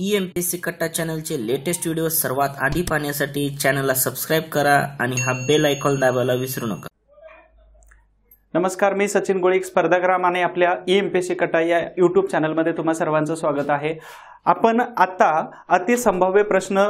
EMPSC कट्टा चॅनलचे latest video सर्वात आधी पाहण्यासाठी चॅनलला सबस्क्राइब करा आणि हा बेल आयकॉन दाबायला विसरू नका। नमस्कार, मी सचिन गोळीक, स्पर्धाग्राम आणि आपल्या EMPSC कट्टा या YouTube चॅनलमध्ये तुम्हा सर्वांचं स्वागत आहे। आपण आता अतिसंभाव्य प्रश्न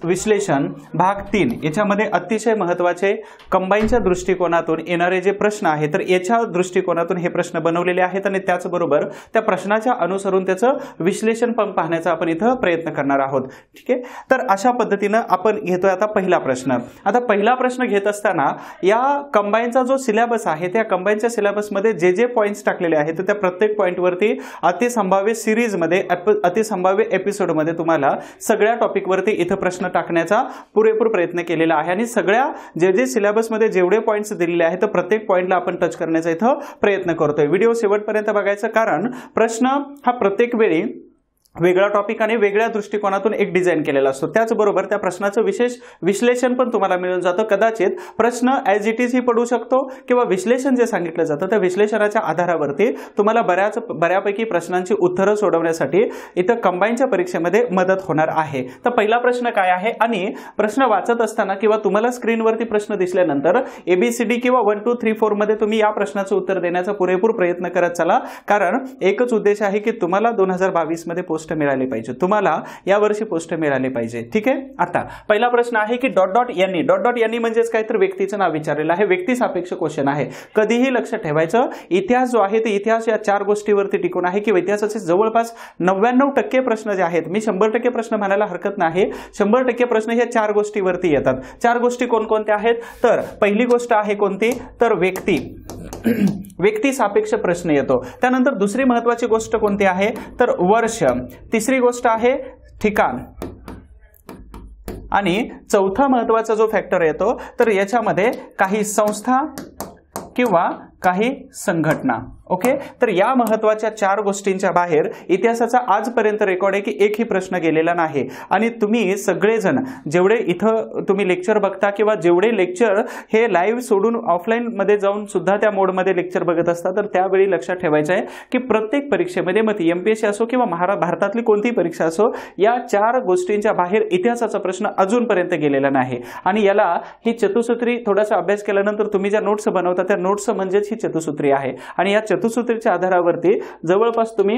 विश्लेषण भाग 3 याच्यामध्ये अतिशय महत्त्वाचे कंबाईनच्या दृष्टिकोनातून येणारे जे प्रश्न आहेत तर याच्या दृष्टिकोनातून हे प्रश्न बनवलेले आहेत आणि त्याचबरोबर त्या प्रश्नाच्या अनुसरून त्याचं विश्लेषण पण पाहण्याचा आपण इथं प्रयत्न करणार आहोत। ठीक आहे, तर अशा पद्धतीने आपण घेतोय आता पहिला प्रश्न। आता पहिला प्रश्न घेत असताना या कंबाईनचा जो सिलेबस आहे त्या कंबाईनच्या सिलेबसमध्ये जे पॉइंट्स टाकलेले आहेत त्या प्रत्येक पॉइंटवरती अतिसंभाव्य सिरीजमध्ये अतिसंभाव्य एपिसोडमध्ये तुम्हाला सगळ्या टॉपिकवरती इथं प्रश्न टाकण्याचा पुरेपूर प्रयत्न केलेला आहे आणि सगळ्या जे सिलेबसमध्ये जेवढे पॉइंट्स दिलेले आहेत तर प्रत्येक पॉइंटला आपण टच करण्याचा इथं प्रयत्न करतोय। व्हिडिओ शेवटपर्यंत बघायचं, कारण प्रश्न हा प्रत्येक वेळी वेगळा टॉपिक आणि वेगळ्या दृष्टिकोनातून एक डिझाइन केलेला असतो। त्याचबरोबर त्या प्रश्नाचं विशेष विश्लेषण पण तुम्हाला मिळून जातं। कदाचित प्रश्न ॲज इट इज ही पडू शकतो किंवा विश्लेषण जे सांगितलं जातं त्या विश्लेषणाच्या आधारावरती तुम्हाला बऱ्यापैकी प्रश्नांची उत्तरं सोडवण्यासाठी इथं कंबाईनच्या परीक्षेमध्ये मदत होणार आहे। तर पहिला प्रश्न काय आहे आणि प्रश्न वाचत असताना किंवा तुम्हाला स्क्रीनवरती प्रश्न दिसल्यानंतर ABCD किंवा 1 2 3 4 मध्ये तुम्ही या प्रश्नाचं उत्तर देण्याचा पुरेपूर प्रयत्न करत चला, कारण एकच उद्देश आहे की तुम्हाला 2022 मध्ये पोस्ट मिळाले पाहिजे, तुम्हाला या वर्षी पोस्ट मिळाले पाहिजे। ठीक आहे, आता पहिला प्रश्न आहे की .यांनी म्हणजेच काय तर व्यक्तीचं नाव विचारलेलं आहे, व्यक्ती सापेक्ष क्वेश्चन आहे। कधीही लक्षात ठेवायचं, इतिहास जो आहे ते इतिहास या 4 गोष्टीवरती टिकून आहे की इतिहासाचे जवळपास 99% प्रश्न जे आहेत, मी 100% प्रश्न म्हणायला हरकत नाही, 100% प्रश्न हे 4 गोष्टीवरती येतात। 4 गोष्टी कोणकोणत्या आहेत तर पहिली गोष्ट आहे कोणती तर व्यक्ती सापेक्ष प्रश्न येतो। त्यानंतर दुसरी महत्त्वाची गोष्ट कोणती आहे तर वर्ष, तिसरी गोष्ट आहे ठिकाण आणि चौथा महत्त्वाचा जो फॅक्टर येतो तर याच्यामध्ये काही संस्था किंवा काही संघटना। ओके, तर या महत्त्वाच्या 4 गोष्टींच्या बाहेर इतिहासाचा आजपर्यंत रेकॉर्ड आहे की एकही प्रश्न गेलेला नाही। आणि तुम्ही सगळेजण जेवढे इथं तुम्ही लेक्चर बघता किंवा जेवढे लेक्चर हे लाईव्ह सोडून ऑफलाईन मध्ये जाऊन सुद्धा त्या मोडमध्ये लेक्चर बघत असता तर त्यावेळी लक्षात ठेवायचं आहे की प्रत्येक परीक्षेमध्ये मग MPSC असो किंवा भारतातली कोणतीही परीक्षा असो या 4 गोष्टींच्या बाहेर इतिहासाचा प्रश्न अजूनपर्यंत गेलेला नाही। आणि याला ही चतुसूत्री थोडासा अभ्यास केल्यानंतर तुम्ही ज्या नोट्स बनवता त्या नोट्स म्हणजेच ही चतुसूत्री आहे आणि या चतुसूत्रीच्या आधारावरती जवळपास तुम्ही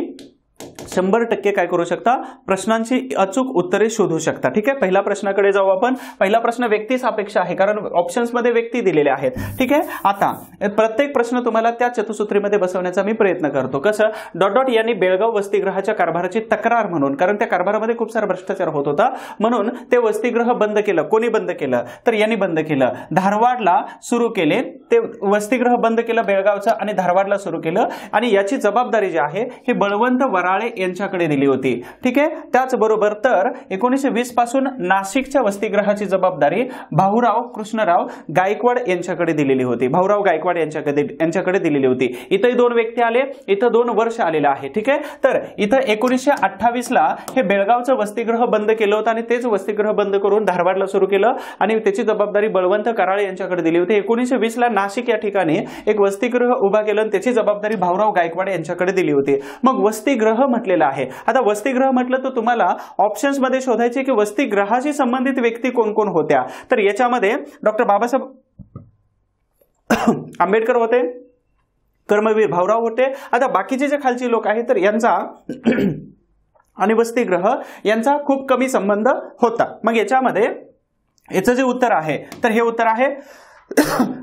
100% काय करू शकता, प्रश्नांची अचूक उत्तरे शोधू शकता। ठीक आहे, पहिला प्रश्नाकडे जाऊ आपण। पहिला प्रश्न व्यक्ती सापेक्ष आहे, कारण ऑप्शन्स मध्ये व्यक्ती दिलेले आहेत। ठीक आहे, आता प्रत्येक प्रश्न तुम्हाला त्या चतुसूत्रीमध्ये बसवण्याचा मी प्रयत्न करतो। कसं यांनी बेळगाव वसतिगृहाच्या कारभाराची तक्रार म्हणून, कारण त्या कारभारामध्ये खूप सारा भ्रष्टाचार होत होता म्हणून ते वसतिगृह बंद केलं। कोणी बंद केलं तर यांनी बंद केलं, धारवाडला सुरू केले, ते वसतिगृह बंद केलं बेळगावचं आणि धारवाडला सुरू केलं आणि याची जबाबदारी जी आहे हे बळवंत वराळे यांच्याकडे दिली होती। ठीक आहे, त्याचबरोबर तर 1920 पासून नाशिकच्या वसतिगृहाची जबाबदारी भाऊराव कृष्णराव गायकवाड यांच्याकडे दिलेली होती, भाऊराव गायकवाड यांच्याकडे दिलेली होती। इथं 2 व्यक्ती आले, इथं 2 वर्ष आलेलं आहे। ठीक आहे, तर इथं 1928 ला हे बेळगावचं वसतिगृह बंद केलं होतं आणि तेच वसतिगृह बंद करून धारवाडला सुरू केलं आणि त्याची जबाबदारी बळवंत कराळे यांच्याकडे दिली होती। 1920 ला नाशिक या ठिकाणी एक वसतिगृह उभा केलं आणि त्याची जबाबदारी भाऊराव गायकवाड यांच्याकडे दिली होती। मग वसतिगृह म्हटलेलं आहे। आता वसतिगृह म्हटलं तर तुम्हाला ऑप्शन्स मध्ये शोधायचे की वसतिगृहाशी संबंधित व्यक्ती कोण कोण होत्या तर याच्यामध्ये डॉक्टर बाबासाहेब आंबेडकर होते, कर्मवीर भाऊराव होते। आता बाकीचे जे खालची लोक आहेत तर यांचा आणि वसतिगृह यांचा खूप कमी संबंध होता। मग याच्यामध्ये याचं जे उत्तर आहे तर हे उत्तर आहे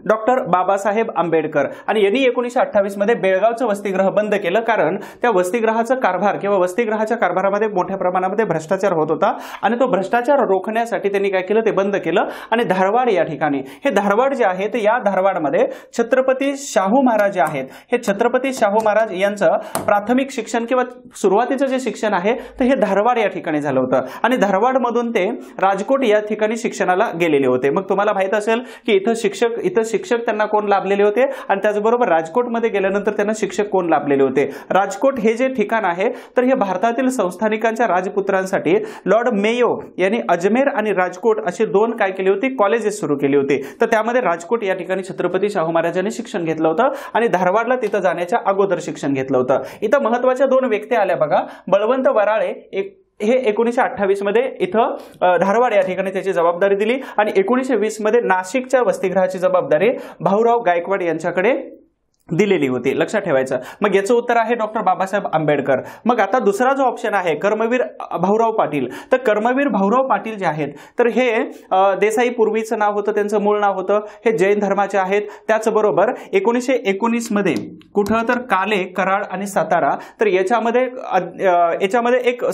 डॉक्टर बाबासाहेब आंबेडकर। आणि यांनी 1928 मध्ये बेळगावचं वसतिगृह बंद केलं, कारण त्या वसतिगृहाचा कारभार किंवा वसतिगृहाच्या कारभारामध्ये मोठ्या प्रमाणामध्ये भ्रष्टाचार होत होता आणि तो भ्रष्टाचार रोखण्यासाठी त्यांनी काय केलं ते बंद केलं। आणि धारवाड या ठिकाणी, हे धारवाड जे आहे तर या धारवाडमध्ये छत्रपती शाहू महाराज जे आहेत, हे छत्रपती शाहू महाराज यांचं प्राथमिक शिक्षण किंवा सुरुवातीचं जे शिक्षण आहे तर हे धारवाड या ठिकाणी झालं होतं आणि धारवाडमधून ते राजकोट या ठिकाणी शिक्षणाला गेलेले होते। मग तुम्हाला माहित असेल की इथं शिक्षक त्यांना कोण लाभलेले होते आणि त्याचबरोबर राजकोटमध्ये गेल्यानंतर त्यांना शिक्षक कोण लाभलेले होते। राजकोट हे जे ठिकाण आहे तर हे भारतातील संस्थानिकांच्या राजपुत्रांसाठी लॉर्ड मेयो यांनी अजमेर आणि राजकोट असे 2 काय केले होते कॉलेजेस सुरू केले होते। तर त्यामध्ये राजकोट या ठिकाणी छत्रपती शाहू महाराजांनी शिक्षण घेतलं होतं आणि धारवाडला तिथं जाण्याच्या अगोदर शिक्षण घेतलं होतं। इथं महत्त्वाच्या 2 व्यक्ती आल्या बघा, बळवंत वराळे हे 1928 मध्ये इथं धारवाड या ठिकाणी त्याची जबाबदारी दिली आणि 1920 मध्ये नाशिकच्या वसतिगृहाची जबाबदारी भाऊराव गायकवाड यांच्याकडे दिलेली होती, लक्षात ठेवायचं. मग याचं उत्तर आहे डॉक्टर बाबासाहेब आंबेडकर. मग आता दुसरा जो ऑप्शन आहे कर्मवीर भाऊराव पाटील, तर कर्मवीर भाऊराव पाटील जे आहेत तर हे देसाई पूर्वीचं नाव होतं, त्यांचं मूळ नाव होतं, हे जैन धर्माचे आहेत. त्याचबरोबर 1919 मध्ये कुठं तर काले, कराड आणि सातारा, तर याच्यामध्ये एक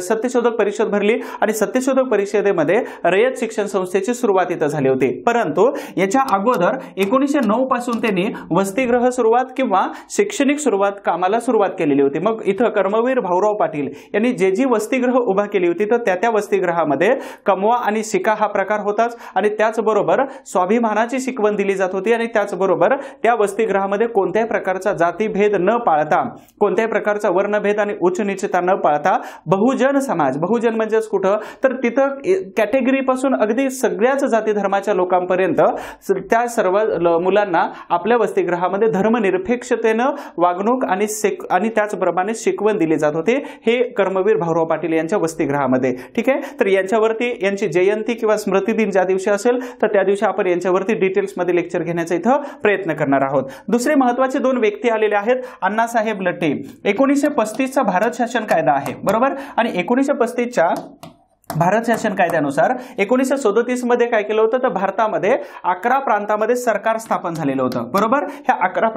सत्यशोधक परिषद भरली आणि सत्यशोधक परिषदेमध्ये रयत शिक्षण संस्थेची सुरुवात इथं झाली होती. परंतु याच्या अगोदर 1909 पासून त्यांनी वसतिगृह सुरुवात किंवा शैक्षणिक कामाला सुरुवात केलेली होती. मग इथं कर्मवीर भाऊराव पाटील यांनी जी वसतिगृह उभा केली होती तर त्या वसतिगृहामध्ये कमवा आणि शिका हा प्रकार होताच आणि त्याचबरोबर स्वाभिमानाची शिकवण दिली जात होती आणि त्याचबरोबर त्या वसतिगृहामध्ये कोणत्याही प्रकारचा जातीभेद न पाळता, कोणत्याही प्रकारचा वर्णभेद आणि उच्च नीचता न पाळता बहुजन समाज, बहुजन म्हणजेच कुठं तर तिथं कॅटेगरीपासून अगदी सगळ्याच जाती धर्माच्या लोकांपर्यंत त्या सर्व मुलांना आपल्या वसतिगृहामध्ये धर्मनिरपेक्षतेनं वागणूक आणि त्याचप्रमाणे शिकवण दिली जात होती. हे कर्मवीर भाऊराव पाटील यांच्या वसतिगृहामध्ये. ठीक आहे, तर यांच्यावरती यांची जयंती किंवा स्मृती दिन ज्या दिवशी असेल तर त्या दिवशी आपण यांच्यावरती डिटेल्समध्ये लेक्चर घेण्याचा इथं प्रयत्न करणार आहोत. दुसरे महत्वाचे दोन व्यक्ती आलेले आहेत, अण्णासाहेब लठ्ठे. 1935चा भारत शासन कायदा आहे बरोबर, आणि 1935च्या भारत शासन कायद्यानुसार 1937 मध्ये काय केलं होतं तर भारतामध्ये 11 प्रांतामध्ये सरकार स्थापन झालेलं होतं बरोबर. ह्या 11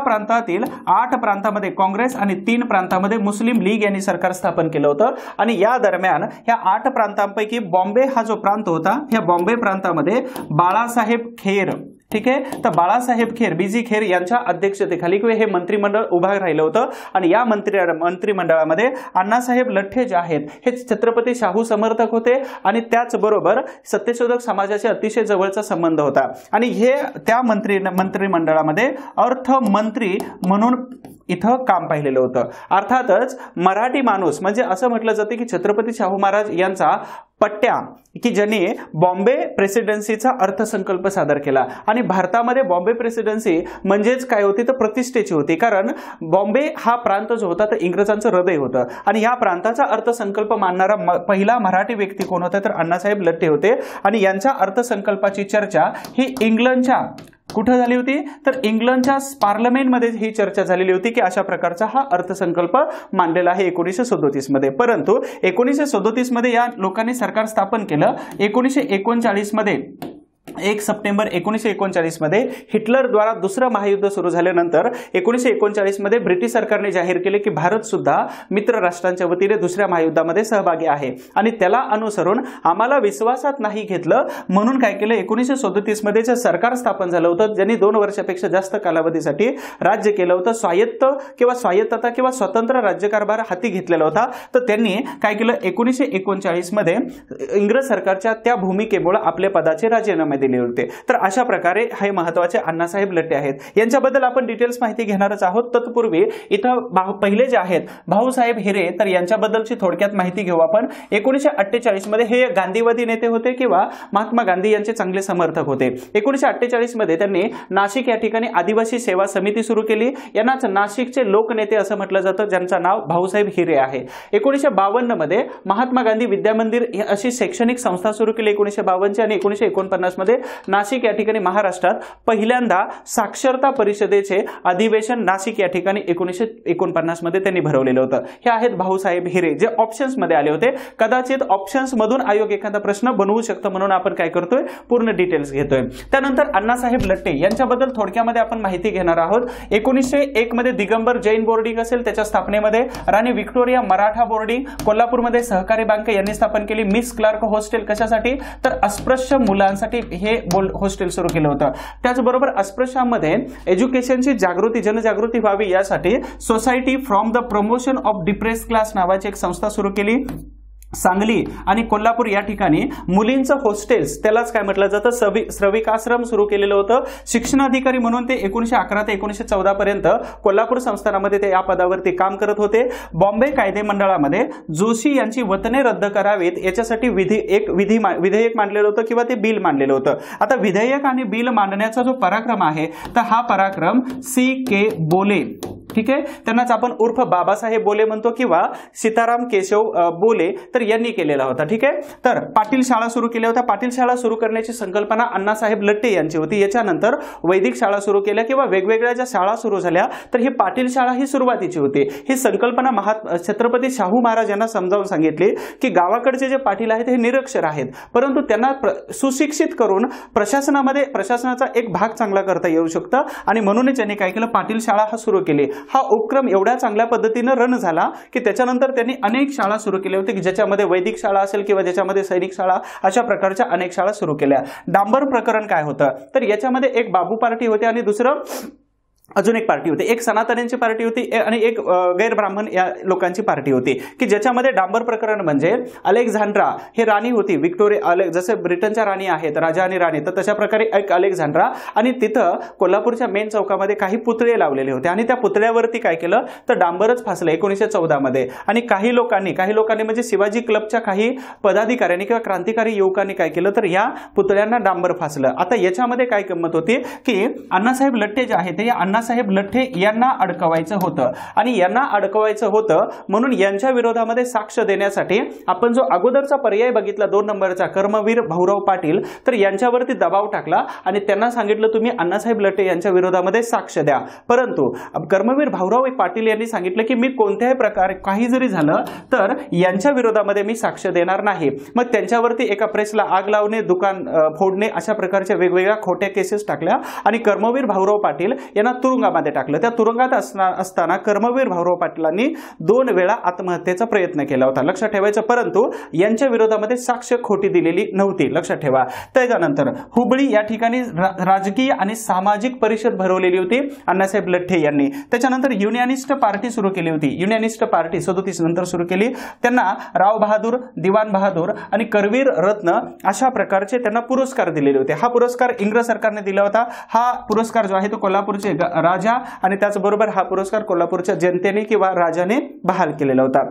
प्रांतातील 8 प्रांतामध्ये काँग्रेस आणि 3 प्रांतामध्ये मुस्लिम लीग यांनी सरकार स्थापन केलं होतं. आणि या दरम्यान ह्या 8 प्रांतांपैकी बॉम्बे हा जो प्रांत होता, ह्या बॉम्बे प्रांतामध्ये बाळासाहेब खेर, ठीक आहे, तर बाळासाहेब खेर, बीजी खेर यांच्या अध्यक्षतेखाली हे मंत्रिमंडळ उभा राहिलं होतं. आणि या मंत्रिमंडळामध्ये अण्णासाहेब लठ्ठे जे आहेत हे छत्रपती शाहू समर्थक होते आणि त्याचबरोबर सत्यशोधक समाजाचे अतिशय जवळचा संबंध होता. आणि हे त्या मंत्रिमंडळामध्ये अर्थमंत्री म्हणून इथं काम पाहिलेलं होतं. अर्थातच मराठी माणूस म्हणजे असं म्हटलं जातं की छत्रपती शाहू महाराज यांचा पट्ट्या की ज्यांनी बॉम्बे प्रेसिडेन्सीचा अर्थसंकल्प सादर केला. आणि भारतामध्ये बॉम्बे प्रेसिडेन्सी म्हणजेच काय होती तर प्रतिष्ठेची होती, कारण बॉम्बे हा प्रांत जो होता तर इंग्रजांचं हृदय होतं. आणि या प्रांताचा अर्थसंकल्प मांडणारा पहिला मराठी व्यक्ती कोण होता तर अण्णासाहेब लठ्ठे होते. आणि यांच्या अर्थसंकल्पाची चर्चा ही इंग्लंडच्या कुठं झाली होती तर इंग्लंडच्या पार्लमेंटमध्ये ही चर्चा झालेली होती की अशा प्रकारचा हा अर्थसंकल्प मांडलेला आहे 1937 मध्ये. परंतु 1937 मध्ये या लोकांनी सरकार स्थापन केलं. 1939 मध्ये 1 सप्टेंबर 1939 मध्ये हिटलरद्वारा दुसरं महायुद्ध सुरू झाल्यानंतर 1939 मध्ये ब्रिटिश सरकारने जाहीर केले की भारत सुद्धा मित्र राष्ट्रांच्या वतीने दुसऱ्या महायुद्धामध्ये सहभागी आहे. आणि त्याला अनुसरून आम्हाला विश्वासात नाही घेतलं म्हणून काय केलं 1937 मध्ये जे सरकार स्थापन झालं होतं ज्यांनी 2 वर्षापेक्षा जास्त कालावधीसाठी राज्य केलं होतं, स्वायत्तता किंवा स्वतंत्र राज्यकारभार हाती घेतलेला होता, तर त्यांनी काय केलं 1939 मध्ये इंग्रज सरकारच्या त्या भूमिकेमुळे आपल्या पदाचे राजीनामे दिले होते. तर अशा प्रकारे हे महत्त्वाचे अण्णासाहेब लठ्ठे आहेत. यांच्याबद्दल आपण डिटेल्स माहिती घेणारच आहोत. तत्पूर्वी इथं पहिले जे आहेत भाऊसाहेब हिरे, तर यांच्याबद्दलची थोडक्यात माहिती घेऊ आपण. 1948 मध्ये हे गांधीवादी नेते होते किंवा महात्मा गांधी यांचे चांगले समर्थक होते. 1948 मध्ये त्यांनी नाशिक या ठिकाणी आदिवासी सेवा समिती सुरू केली. यांनाच नाशिकचे लोकनेते असं म्हटलं जातं, ज्यांचं नाव भाऊसाहेब हिरे आहे. 1952 मध्ये महात्मा गांधी विद्यामंदिर अशी शैक्षणिक संस्था सुरू केली 1952 आणि 1949 मध्ये नाशिक या ठिकाणी महाराष्ट्रात पहिल्यांदा साक्षरता परिषदेचे अधिवेशन नाशिक या ठिकाणी 1949 मध्ये त्यांनी भरवलेलं होतं. हे आहेत भाऊसाहेब हिरे जे ऑप्शन्स मध्ये आले होते. कदाचित ऑप्शन्स मधून आयोग एखादा प्रश्न बनवू शकतो म्हणून आपण काय करतोय पूर्ण डिटेल्स घेतोय. त्यानंतर अण्णासाहेब लठ्ठे यांच्याबद्दल थोडक्यामध्ये आपण माहिती घेणार आहोत. 1901 मध्ये दिगंबर जैन बोर्डिंग असेल त्याच्या स्थापनेमध्ये, राणी व्हिक्टोरिया मराठा बोर्डिंग, कोल्हापूरमध्ये सहकारी बँक यांनी स्थापन केली. मिस क्लार्क हॉस्टेल कशासाठी तर अस्पृश्य मुलांसाठी हे हॉस्टेल सुरू केलं होतं. त्याचबरोबर अस्पृश्यांमध्ये एज्युकेशनची जनजागृती व्हावी यासाठी society from the promotion of depress class नावाची एक संस्था सुरू केली. सांगली आणि कोल्हापूर या ठिकाणी मुलींचं हॉस्टेल्स त्यालाच काय म्हटलं जातं श्रविकाश्रम सुरू केलेलं होतं. शिक्षणाधिकारी म्हणून ते 1911 ते 1914 पर्यंत कोल्हापूर संस्थानामध्ये ते या पदावरती काम करत होते. बॉम्बे कायदे मंडळामध्ये जोशी यांची वतने रद्द करावीत याच्यासाठी विधेयक मांडलेलं होतं किंवा ते बिल मांडलेलं होतं. आता विधेयक आणि बिल मांडण्याचा जो पराक्रम आहे तर हा पराक्रम C.K. बोले ठीक आहे, त्यांनाच आपण उर्फ बाबासाहेब बोले म्हणतो किंवा सीताराम केशव बोले तर यांनी केलेला होता. ठीक आहे, तर पाटील शाळा सुरू केल्या होत्या. पाटील शाळा सुरू करण्याची संकल्पना अण्णासाहेब लट्टे यांची होती. याच्यानंतर वैदिक शाळा सुरू केल्या किंवा वेगवेगळ्या ज्या शाळा सुरू झाल्या तर ही पाटील शाळा ही सुरुवातीची होती. ही संकल्पना छत्रपती शाहू महाराज यांना समजावून सांगितली की गावाकडचे जे पाटील आहेत हे निरक्षर आहेत, परंतु त्यांना सुशिक्षित करून प्रशासनाचा एक भाग चांगला करता येऊ शकतं आणि म्हणूनच त्यांनी काय केलं, पाटील शाळा हा सुरू केली. हा उपक्रम एवढ्या चांगल्या पद्धतीने रन झाला की त्याच्यानंतर त्यांनी अनेक शाळा सुरू केल्या होत्या की ज्याच्यामध्ये वैदिक शाळा असेल किंवा ज्याच्यामध्ये सैनिक शाळा, अशा प्रकारच्या अनेक शाळा सुरू केल्या. डांबर प्रकरण काय होतं तर याच्यामध्ये एक बाबू पार्टी होते आणि दुसरं अजून एक पार्टी होती. एक सनातन्यांची पार्टी होती आणि एक गैर ब्राह्मण या लोकांची पार्टी होती की ज्याच्यामध्ये डांबर प्रकरण म्हणजे अलेक्झांड्रा हे राणी होती, विक्टोरिया, जसे ब्रिटनच्या राणी आहेत राजा आणि राणी, तर तशा प्रकारे एक अलेक्झांड्रा आणि तिथं कोल्हापूरच्या मेन चौकामध्ये काही पुतळे लावलेले होते आणि त्या पुतळ्यावरती काय केलं तर डांबरच फासलं 1914 मध्ये. आणि काही लोकांनी म्हणजे शिवाजी क्लबच्या काही पदाधिकाऱ्यांनी किंवा क्रांतिकारी युवकांनी काय केलं तर या पुतळ्यांना डांबर फासलं. आता याच्यामध्ये काय गंमत होती की अण्णासाहेब लट्टे जे आहेत ते अण्णासाहेब लठ्ठे यांना अडकवायचं होतं आणि यांना अडकवायचं होतं म्हणून यांच्या विरोधामध्ये साक्ष देण्यासाठी आपण जो अगोदरचा पर्याय बघितला 2 नंबरचा कर्मवीर भाऊराव पाटील, तर यांच्यावरती दबाव टाकला आणि त्यांना सांगितलं तुम्ही अण्णासाहेब लठ्ठे यांच्या विरोधामध्ये साक्ष द्या. परंतु कर्मवीर भाऊराव पाटील यांनी सांगितलं की मी कोणत्याही प्रकारे काही जरी झालं तर यांच्या विरोधामध्ये मी साक्ष देणार नाही. मग त्यांच्यावरती एका प्रेसला आग लावणे, दुकान फोडणे अशा प्रकारच्या वेगवेगळ्या खोट्या केसेस टाकल्या आणि कर्मवीर भाऊराव पाटील यांना तुरुंगामध्ये टाकलं. त्या तुरुंगात असताना कर्मवीर भाऊराव पाटलांनी 2 वेळा आत्महत्येचा प्रयत्न केला होता, लक्षात ठेवायचं. परंतु यांच्या विरोधामध्ये साक्ष खोटी दिलेली नव्हती, लक्षात ठेवा. त्याच्यानंतर हुबळी या ठिकाणी राजकीय आणि सामाजिक परिषद भरवलेली होती अण्णासाहेब लठ्ठे यांनी. त्याच्यानंतर युनियनिस्ट पार्टी सुरू केली होती. युनियनिस्ट पार्टी 37 नंतर सुरू केली. त्यांना राव बहादूर, दिवान बहादूर आणि करवीर रत्न अशा प्रकारचे त्यांना पुरस्कार दिलेले होते. हा पुरस्कार इंग्रज सरकारने दिला होता. हा पुरस्कार जो आहे तो कोल्हापूरचे राजा आणि त्याचबरोबर हा पुरस्कार कोल्हापूरच्या जनतेने किंवा राजाने बहाल केलेला होता.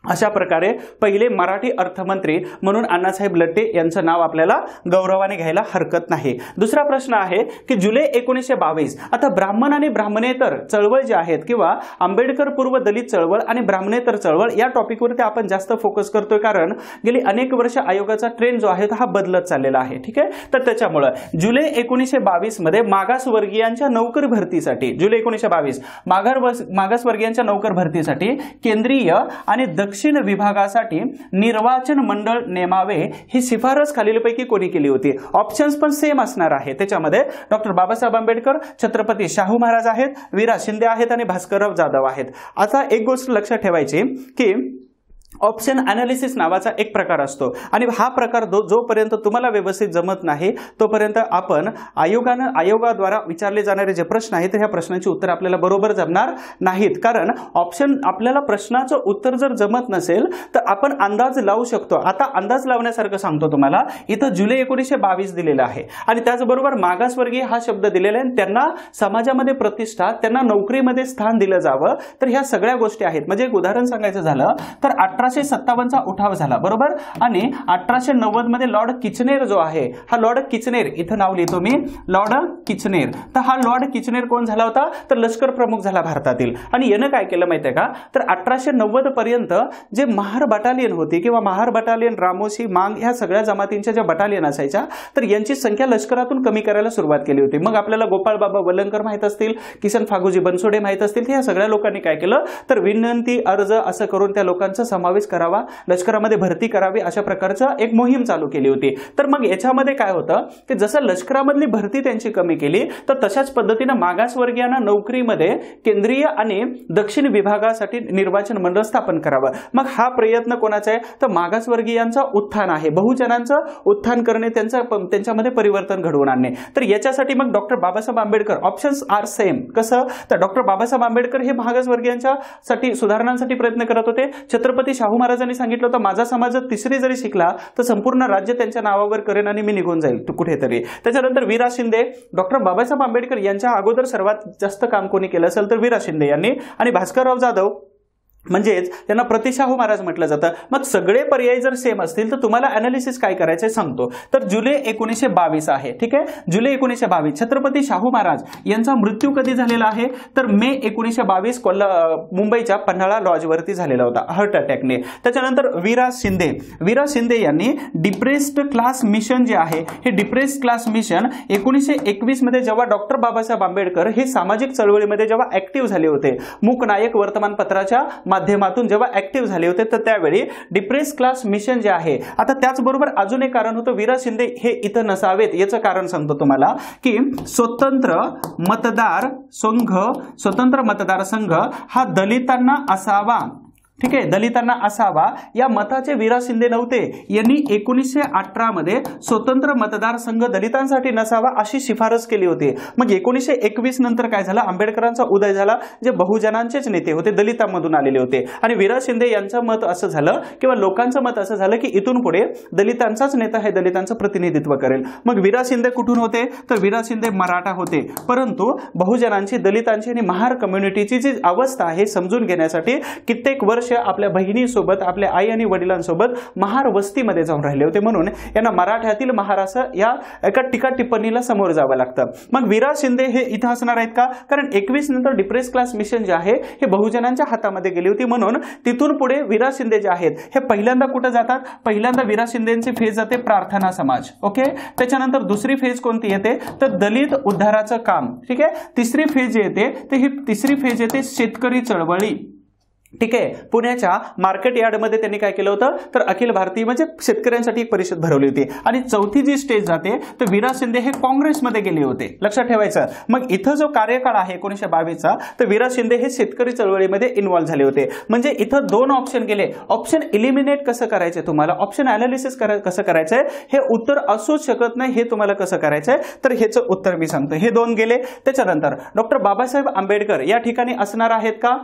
अशा प्रकारे पहिले मराठी अर्थमंत्री म्हणून अण्णासाहेब लठ्ठे यांचं नाव आपल्याला गौरवाने घ्यायला हरकत नाही. दुसरा प्रश्न आहे की जुलै 1922 आता ब्राह्मण आणि ब्राह्मणेतर चळवळ जे आहेत किंवा आंबेडकर पूर्व दलित चळवळ आणि ब्राह्मणेतर चळवळ या टॉपिकवरती आपण जास्त फोकस करतोय कारण गेली अनेक वर्ष आयोगाचा ट्रेंड जो आहे हा बदलत चाललेला आहे. ठीक आहे, तर त्याच्यामुळे जुलै 1922 मध्ये मागासवर्गीयांच्या नोकर भरतीसाठी जुलै 1922 मागासवर्गीयांच्या नोकर भरतीसाठी केंद्रीय आणि दक्षिण विभागासाठी निर्वाचन मंडळ नेमावे ही शिफारस खालीलपैकी कोणी केली होती. ऑप्शन्स पण सेम असणार आहे. त्याच्यामध्ये डॉक्टर बाबासाहेब आंबेडकर, छत्रपती शाहू महाराज आहेत, वीरा शिंदे आहेत आणि भास्करराव जाधव आहेत. आता एक गोष्ट लक्षात ठेवायची की ऑप्शन अनालिसिस नावाचा एक प्रकार असतो आणि हा प्रकार जोपर्यंत तुम्हाला व्यवस्थित जमत नाही तोपर्यंत आपण आयोगाद्वारा विचारले जाणारे जे प्रश्न आहेत ह्या प्रश्नांची उत्तर आपल्याला बरोबर जमणार नाहीत. कारण ऑप्शन आपल्याला प्रश्नाचं उत्तर जर जमत नसेल तर आपण अंदाज लावू शकतो. आता अंदाज लावण्यासारखं सांगतो तुम्हाला, इथं जुलै 1922 दिलेलं आहे आणि त्याचबरोबर मागासवर्गीय हा शब्द दिलेला आहे. त्यांना समाजामध्ये प्रतिष्ठा, त्यांना नोकरीमध्ये स्थान दिलं जावं, तर ह्या सगळ्या गोष्टी आहेत. म्हणजे एक उदाहरण सांगायचं झालं तर 1857चा उठाव झाला बरोबर आणि 1890 मध्ये लॉर्ड किचनेर जो आहे हा लॉर्ड किचनेर, इथं नाव लिहितो मी लॉर्ड किचनेर, तर हा लॉर्ड किचनेर कोण झाला होता तर लष्कर प्रमुख झाला भारतातील. आणि यानं काय केलं माहितीये का तर 1890 पर्यंत जे महार बटालियन होती किंवा महार बटालियन, रामोशी, मांग ह्या सगळ्या जमातींच्या ज्या बटालियन असायच्या तर यांची संख्या लष्करातून कमी करायला सुरुवात केली होती. मग आपल्याला गोपाळ बाबा वलंकर माहित असतील, किसन फागुजी बनसोडे माहित असतील, ह्या सगळ्या लोकांनी काय केलं तर विनंती अर्ज असं करून त्या लोकांचा समावेश करावा, लष्करामध्ये भरती करावी अशा प्रकारचं एक मोहीम चालू केली होती. तर मग याच्यामध्ये काय होतं की जसं लष्करामधली भरती त्यांची कमी केली तर तशाच पद्धतीने मागासवर्गीयांना नोकरीमध्ये केंद्रीय आणि दक्षिण विभागासाठी निर्वाचन मंडळ स्थापन करावं. मग हा प्रयत्न कोणाचा आहे तर मागासवर्गीयांचा उत्थान आहे, बहुजनांचं उत्थान करणे, त्यांच्यामध्ये परिवर्तन घडवून आणणे. तर याच्यासाठी मग doctor Babasaheb Ambedkar, options are same. कसं तर डॉक्टर बाबासाहेब आंबेडकर हे मागासवर्गीयांच्या साठी सुधारणांसाठी प्रयत्न करत होते. छत्रपती शाहू महाराजांनी सांगितलं होतं माझा समाज जर 3री जरी शिकला तर संपूर्ण राज्य त्यांच्या नावावर करेन आणि मी निघून जाईल कुठेतरी. त्याच्यानंतर वीरा शिंदे, डॉक्टर बाबासाहेब आंबेडकर यांच्या अगोदर सर्वात जास्त काम कोणी केलं असेल तर वीरा शिंदे यांनी आणि भास्करराव जाधव म्हणजेच त्यांना प्रतिशाहू महाराज म्हटलं जातं। मग सगळे पर्याय जर सेम असतील तर तुम्हाला अनालिसिस काय करायचं सांगतो। तर जुलै 1922 आहे, ठीक आहे, जुलै 1922 छत्रपती शाहू महाराज यांचा मृत्यू कधी झालेला आहे तर मे 1922 मुंबईच्या पन्हाळा लॉजवरती झालेला होता हार्ट अटॅकने। त्याच्यानंतर वीरा शिंदे यांनी डिप्रेस्ड क्लास मिशन जे आहे हे डिप्रेस्ड क्लास मिशन 1921 मध्ये जेव्हा डॉक्टर बाबासाहेब आंबेडकर हे सामाजिक चळवळीमध्ये जेव्हा ऍक्टिव्ह झाले होते, मूकनायक वर्तमानपत्राच्या माध्यमातून जेव्हा ऍक्टिव्ह झाले होते तर त्यावेळी डिप्रेस क्लास मिशन जे आहे। आता त्याचबरोबर अजून एक कारण होतं वीरा शिंदे हे इथं नसावेत याचं कारण सांगतो तुम्हाला की स्वतंत्र मतदार संघ हा दलितांना असावा, ठीक आहे, दलितांना असावा या मताचे वीरा शिंदे नव्हते। यांनी 1918 मध्ये स्वतंत्र मतदारसंघ दलितांसाठी नसावा अशी शिफारस केली होती। मग 1921 नंतर काय झालं, आंबेडकरांचा उदय झाला, जे बहुजनांचेच नेते होते, दलितांमधून आलेले होते आणि वीरा शिंदे यांचं मत असं झालं किंवा लोकांचं मत असं झालं की इथून पुढे दलितांचाच नेता हे दलितांचं प्रतिनिधित्व करेल। मग वीरा शिंदे कुठून होते तर वीरा शिंदे मराठा होते, परंतु बहुजनांची, दलितांची आणि महार कम्युनिटीची जी अवस्था आहे समजून घेण्यासाठी कित्येक वर्ष आपल्या बहिणीसोबत, आपल्या आई आणि वडिलांसोबत महार वस्तीमध्ये जाऊन राहिले होते, म्हणून यांना मराठ्यातील महारास या एका टीका टिप्पणीला समोर जावं लागतं। मग वीरा शिंदे हे इथं असणार आहेत का, कारण 21 नंतर डिप्रेस क्लास मिशन जे आहे हे बहुजनांच्या हातामध्ये गेली होती, म्हणून तिथून पुढे वीरा शिंदे जे आहेत हे पहिल्यांदा कुठे जातात, पहिल्यांदा वीरा शिंदेची फेज जाते प्रार्थना समाज, ओके। त्याच्यानंतर दुसरी फेज कोणती येते तर दलित उद्धाराचं काम, ठीक आहे। तिसरी फेज येते ते ही तिसरी फेज येते शेतकरी चळवळी, ठीक आहे। पुण्याच्या मार्केट यार्डमध्ये त्यांनी काय केलं होतं तर अखिल भारतीय म्हणजे शेतकऱ्यांसाठी एक परिषद भरवली होती। आणि चौथी जी स्टेज जाते तर वीरा शिंदे हे काँग्रेसमध्ये गेले होते, लक्षात ठेवायचं। मग इथं जो कार्यकाळ आहे 1922चा तर वीरा शिंदे हे शेतकरी चळवळीमध्ये इन्व्हॉल्व झाले होते। म्हणजे इथं दोन ऑप्शन गेले, ऑप्शन इलिमिनेट कसं करायचंय तुम्हाला, ऑप्शन अनालिसिस कसं करायचंय हे उत्तर असूच शकत नाही, हे तुम्हाला कसं करायचंय तर ह्याचं उत्तर मी सांगतो। हे दोन गेले। त्याच्यानंतर डॉक्टर बाबासाहेब आंबेडकर या ठिकाणी असणार आहेत का,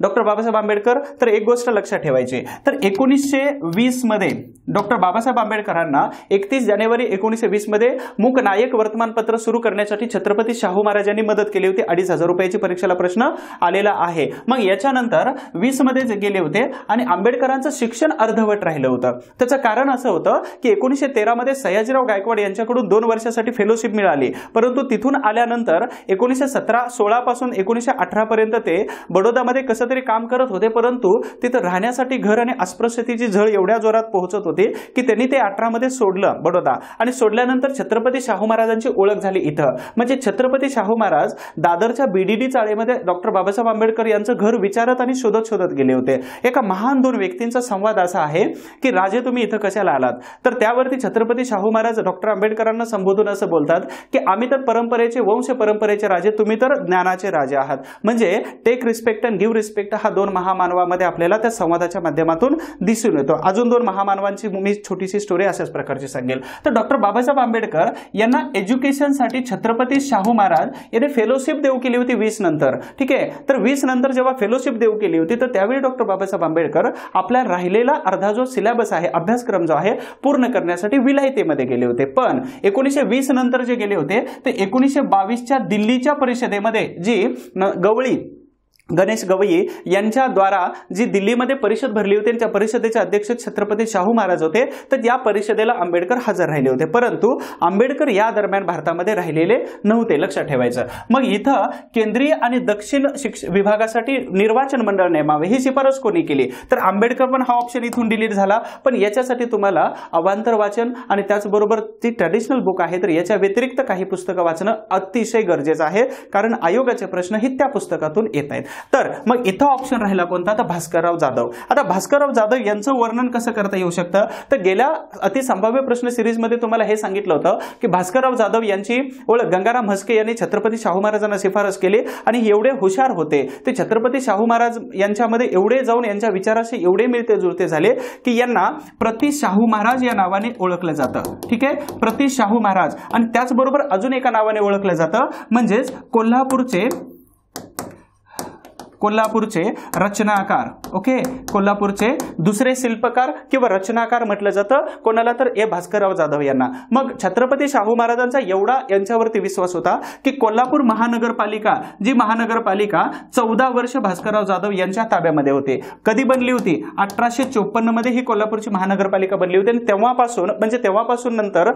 डॉक्टर बाबासाहेब आंबेडकर, तर एक गोष्ट लक्षात ठेवायची, तर 1920 मध्ये डॉक्टर बाबासाहेब आंबेडकरांना 31 जानेवारी 1920 मध्ये मूकनायक वर्तमानपत्र सुरू करण्यासाठी छत्रपती शाहू महाराजांनी मदत केली होती। 2,500 रुपयाची परीक्षेला प्रश्न आलेला आहे। मग याच्यानंतर 20 मध्ये गेले होते आणि आंबेडकरांचं शिक्षण अर्धवट राहिलं होतं। त्याचं कारण असं होतं की 1913 मध्ये सयाजीराव गायकवाड यांच्याकडून 2 वर्षासाठी फेलोशिप मिळाली, परंतु तिथून आल्यानंतर 1916 पासून 1918 पर्यंत ते बडोदामध्ये कसं तरी काम करत होते, परंतु तिथे राहण्यासाठी घर आणि अस्पृश्यतेची झळ एवढ्या जोरात पोहोचत होती की त्यांनी ते 18 मध्ये सोडलं बडोदा, आणि सोडल्यानंतर छत्रपती शाहू महाराजांची ओळख झाली इथं। म्हणजे छत्रपती शाहू महाराज दादरच्या बीडीडी चाळीमध्ये डॉक्टर बाबासाहेब आंबेडकर यांचं घर विचारत आणि शोधत गेले होते। एका महान दोन व्यक्तींचा संवाद असा आहे की राजे तुम्ही इथं कशाला आलात, तर त्यावरती छत्रपती शाहू महाराज डॉक्टर आंबेडकरांना संबोधून असं बोलतात की आम्ही तर परंपरेचे, वंश परंपरेचे राजे, तुम्ही तर ज्ञानाचे राजे आहात। म्हणजे take respect and give respect हा दोन महामानवामध्ये आपल्याला त्या संवादाच्या माध्यमातून दिसून येतो। अजून दोन महामानवांची मी छोटीशी स्टोरी अशाच प्रकारची सांगेल। तर डॉक्टर बाबासाहेब आंबेडकर यांना एज्युकेशनसाठी छत्रपती शाहू महाराज यांनी फेलोशिप देऊ केली होती 20 नंतर, ठीक आहे। तर 20 नंतर जेव्हा फेलोशिप देऊ केली होती तर त्यावेळी डॉक्टर बाबासाहेब आंबेडकर आपला राहिलेला अर्धा जो सिलेबस आहे, अभ्यासक्रम जो आहे पूर्ण करण्यासाठी विलायतेमध्ये गेले होते। पण 1920 नंतर जे गेले होते ते 1922च्या दिल्लीच्या परिषदेमध्ये जी गणेश गवई यांच्या द्वारा जी दिल्लीमध्ये परिषद भरली होती, त्या परिषदेचे अध्यक्ष छत्रपती शाहू महाराज होते, तर या परिषदेला आंबेडकर हजर राहिले होते, परंतु आंबेडकर या दरम्यान भारतामध्ये राहिलेले नव्हते, लक्षात ठेवायचं। मग इथं केंद्रीय आणि दक्षिण विभागासाठी निर्वाचन मंडळ नेमावे ही शिफारस कोणी केली, तर आंबेडकर, पण हा ऑप्शन इथून डिलीट झाला। पण याच्यासाठी तुम्हाला अवांतर वाचन आणि त्याचबरोबर ती ट्रॅडिशनल बुक आहे, तर याच्या व्यतिरिक्त काही पुस्तकं वाचणं अतिशय गरजेचं आहे, कारण आयोगाचे प्रश्न हे त्या पुस्तकातून येत आहेत। तर मग इथं ऑप्शन राहिला कोणता, तर भास्करराव जाधव। आता भास्करराव जाधव यांचं वर्णन कसं करता येऊ शकतं, तर गेल्या अतिसंभाव्य प्रश्न सिरीज मध्ये तुम्हाला हे सांगितलं होतं की भास्करराव जाधव यांची ओळख गंगाराम म्हस्के यांनी छत्रपती शाहू महाराजांना शिफारस केली, आणि एवढे हुशार होते ते छत्रपती शाहू महाराज यांच्यामध्ये एवढे जाऊन यांच्या विचाराशी एवढे मिळते जुळते झाले की यांना प्रति शाहू महाराज या नावाने ओळखलं जातं, ठीक आहे, प्रति शाहू महाराज। आणि त्याचबरोबर अजून एका नावाने ओळखलं जातं, म्हणजेच कोल्हापूरचे रचनाकार. ओके, कोल्हापूरचे दुसरे शिल्पकार किंवा रचनाकार म्हटलं जातं कोणाला, तर ए भास्करराव जाधव यांना. मग छत्रपती शाहू महाराजांचा एवढा यांच्यावरती विश्वास होता की कोल्हापूर महानगरपालिका, जी महानगरपालिका 14 वर्ष भास्करराव जाधव यांच्या ताब्यामध्ये होते. कधी बनली होती? 1854 मध्ये ही कोल्हापूरची महानगरपालिका बनली होती. आणि तेव्हापासून नंतर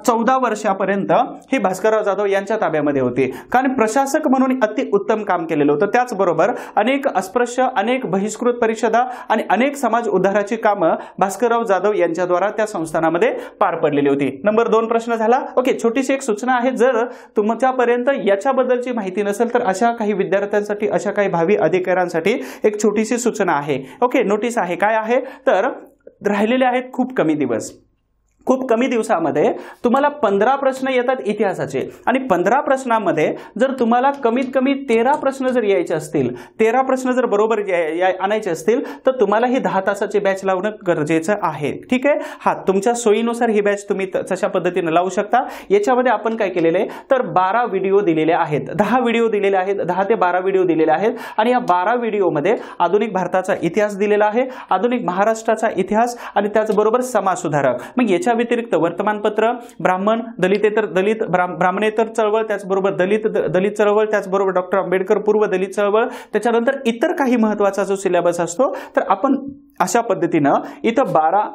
14 वर्षापर्यंत ही भास्करराव जाधव यांच्या ताब्यामध्ये होती. कारण प्रशासक म्हणून अति उत्तम काम केलेलं होतं. त्याचबरोबर अनेक अस्पृश्य, अनेक बहिष्कृत परिषदा आणि अनेक समाज उद्धाराची कामं भास्करराव जाधव यांच्याद्वारा त्या संस्थानामध्ये पार पडलेली होती. नंबर 2 प्रश्न झाला. ओके, छोटीशी एक सूचना आहे, जर तुमच्यापर्यंत याच्याबद्दलची माहिती नसेल तर अशा काही विद्यार्थ्यांसाठी, अशा काही भावी अधिकाऱ्यांसाठी एक छोटीशी सूचना आहे. ओके, नोटीस आहे. काय आहे तर राहिलेले आहेत खूप कमी दिवस. खूप कमी दिवसामध्ये तुम्हाला 15 प्रश्न येतात इतिहासाचे. आणि 15 प्रश्नांमध्ये जर तुम्हाला कमीत कमी 13 प्रश्न जर यायचे असतील, 13 प्रश्न जर बरोबर आणायचे असतील तर तुम्हाला ही 10 तासाची बॅच लावणं गरजेचं आहे. ठीक आहे. हा, तुमच्या सोयीनुसार ही बॅच तुम्ही तशा पद्धतीने लावू शकता. याच्यामध्ये आपण काय केलेलं आहे तर 12 व्हिडिओ दिलेले आहेत, 10 व्हिडिओ दिलेले आहेत, 10 ते 12 व्हिडिओ दिलेले आहेत. आणि या 12 व्हिडिओमध्ये आधुनिक भारताचा इतिहास दिलेला आहे, आधुनिक महाराष्ट्राचा इतिहास आणि त्याचबरोबर समाज सुधारक. मग याच्या व्यतिरिक्त वर्तमानपत्र, ब्राह्मण, दलित ब्राह्मणेतर चळवळ, त्याचबरोबर दलित चळवळ, त्याचबरोबर डॉक्टर आंबेडकर पूर्व दलित चळवळ, त्याच्यानंतर इतर काही महत्त्वाचा जो सिलेबस असतो, तर आपण अशा पद्धतीनं इथं 12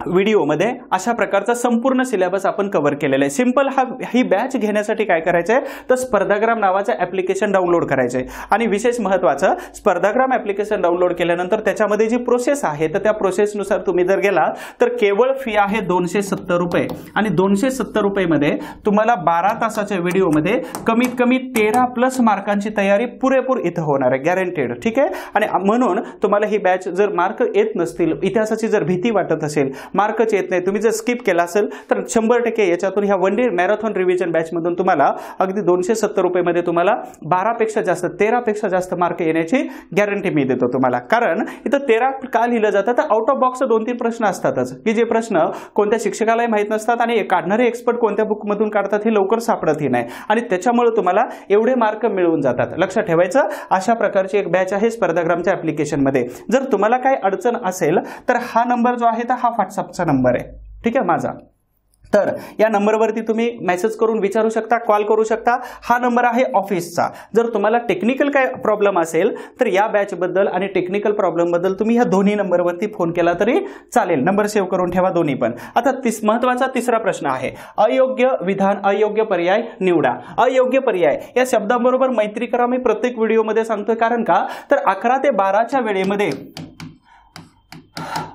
व्हिडिओमध्ये अशा प्रकारचा संपूर्ण सिलेबस आपण कव्हर केलेला आहे. सिंपल ही बॅच घेण्यासाठी काय करायचं आहे तर स्पर्धाग्राम नावाचं ऍप्लिकेशन डाउनलोड करायचं आहे. आणि विशेष महत्त्वाचं, स्पर्धाग्राम ऍप्लिकेशन डाउनलोड केल्यानंतर त्याच्यामध्ये जी प्रोसेस आहे तर त्या प्रोसेसनुसार तुम्ही जर गेला तर केवळ फी आहे 270 रुपये. आणि 270 रुपयेमध्ये तुम्हाला 12 तासाच्या व्हिडिओमध्ये कमीत कमी 13+ मार्कांची तयारी पुरेपूर इथं होणार आहे, गॅरंटेड. ठीक आहे. आणि म्हणून तुम्हाला ही बॅच जर मार्क येत नसतील, इतिहासाची जर भीती वाटत असेल, मार्कच येत नाही, तुम्ही जर स्किप केला असेल तर 100% याच्यातून ह्या one day marathon revision batch मधून तुम्हाला अगदी 270 रुपयेमध्ये तुम्हाला 13 पेक्षा जास्त मार्क येण्याची गॅरंटी मी देतो तुम्हाला. कारण इथं 13 का लिहिलं जातं तर आउट ऑफ बॉक्स 2-3 प्रश्न असतातच की जे प्रश्न कोणत्या शिक्षकालाही माहित नसतात आणि काढणारे एक्सपर्ट कोणत्या बुक मधून काढतात हे लवकर सापडतही नाही. आणि त्याच्यामुळे तुम्हाला एवढे मार्क मिळून जातात. लक्षात ठेवायचं, अशा प्रकारची एक बॅच आहे स्पर्धाग्रामच्या ऍप्लिकेशनमध्ये. जर तुम्हाला काही अडचण असेल तर हा नंबर जो आहे तर हा व्हॉट्सअपचा नंबर आहे. ठीक आहे माझा. तर या नंबरवरती तुम्ही मेसेज करून विचारू शकता, कॉल करू शकता. हा नंबर आहे ऑफिसचा. जर तुम्हाला टेक्निकल काय प्रॉब्लेम असेल तर या बॅचबद्दल आणि टेक्निकल प्रॉब्लेमबद्दल तुम्ही ह्या दोन्ही नंबरवरती फोन केला तरी चालेल. नंबर सेव्ह करून ठेवा दोन्ही पण. आता महत्त्वाचा तिसरा प्रश्न आहे, अयोग्य विधान, अयोग्य पर्याय निवडा. अयोग्य पर्याय या शब्दाबरोबर मैत्री करा. मी प्रत्येक व्हिडिओमध्ये सांगतोय. कारण का तर 11 ते 12च्या वेळेमध्ये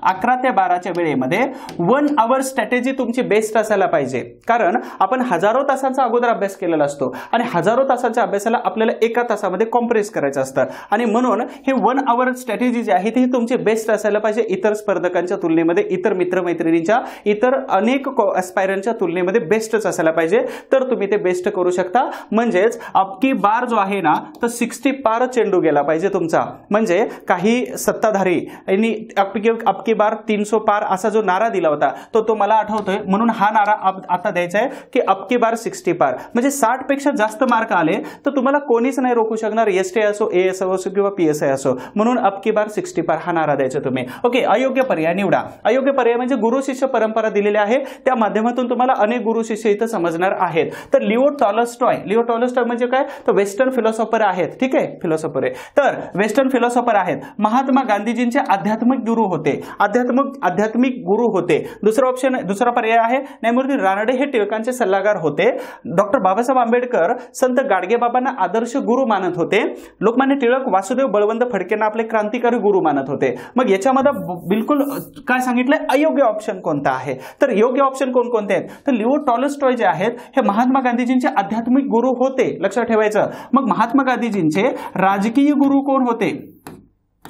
11 ते 12च्या वेळेमध्ये 1 आवर स्ट्रॅटेजी तुमची बेस्ट असायला पाहिजे. कारण आपण हजारो तासांचा अगोदर अभ्यास केलेला असतो आणि हजारो तासाच्या अभ्यासाला आपल्याला एका तासामध्ये कॉम्प्रेस करायचं असतं. आणि म्हणून हे 1 आवर स्ट्रॅटेजी जी आहे ती तुमची बेस्ट असायला पाहिजे. इतर स्पर्धकांच्या तुलनेमध्ये, इतर मित्रमैत्रिणींच्या, इतर अनेक ॲस्पायरंटच्या तुलनेमध्ये बेस्टच असायला पाहिजे. तर तुम्ही ते बेस्ट करू शकता. म्हणजेच अबकी बार जो आहे ना तर 60 पार चेंडू गेला पाहिजे तुमचा. म्हणजे काही सत्ताधारी यांनी अबकी बार 300 पार असा जो नारा दिला होता तो मला आठवतोय. म्हणून हा नारा आता द्यायचा आहे की अबकी बार 60 पार. म्हणजे 60 पेक्षा जास्त मार्क आले तर तुम्हाला कोणीच नाही रोखू शकणार, एसटी असो, एएस असो किंवा पीएसआय असो. म्हणून अबकी बार 60 पार हा नारा द्यायचा तुम्ही. ओके, अयोग्य पर्याय निवडा. अयोग्य पर्याय म्हणजे गुरु शिष्य परंपरा दिलेली आहे, त्या माध्यमातून तुम्हाला अनेक गुरु शिष्य इथं समजणार आहेत. तर लिओ टॉलस्टॉय म्हणजे काय तर वेस्टर्न फिलॉसॉफर आहेत. ठीक आहे, फिलॉसॉफर आहे. तर वेस्टर्न फिलॉसॉफर आहेत. महात्मा गांधीजींचे आध्यात्मिक गुरु होते, आध्यात्मिक गुरु होते. दुसरा पर्याय आहे न्यायमूर्ती रानडे हे टिळकांचे सल्लागार होते. डॉक्टर बाबासाहेब आंबेडकर संत गाडगेबाबांना आदर्श गुरु मानत होते. लोकमान्य टिळक वासुदेव बळवंत फडकेंना आपले क्रांतिकारी गुरु मानत होते. मग याच्यामध्ये बिलकुल काय सांगितलंय, अयोग्य ऑप्शन कोणता आहे. तर योग्य ऑप्शन कोणकोणते आहेत तर लिओ टॉलस्टॉय जे आहेत हे महात्मा गांधीजींचे आध्यात्मिक गुरु होते. लक्षात ठेवायचं. मग महात्मा गांधीजींचे राजकीय गुरु कोण होते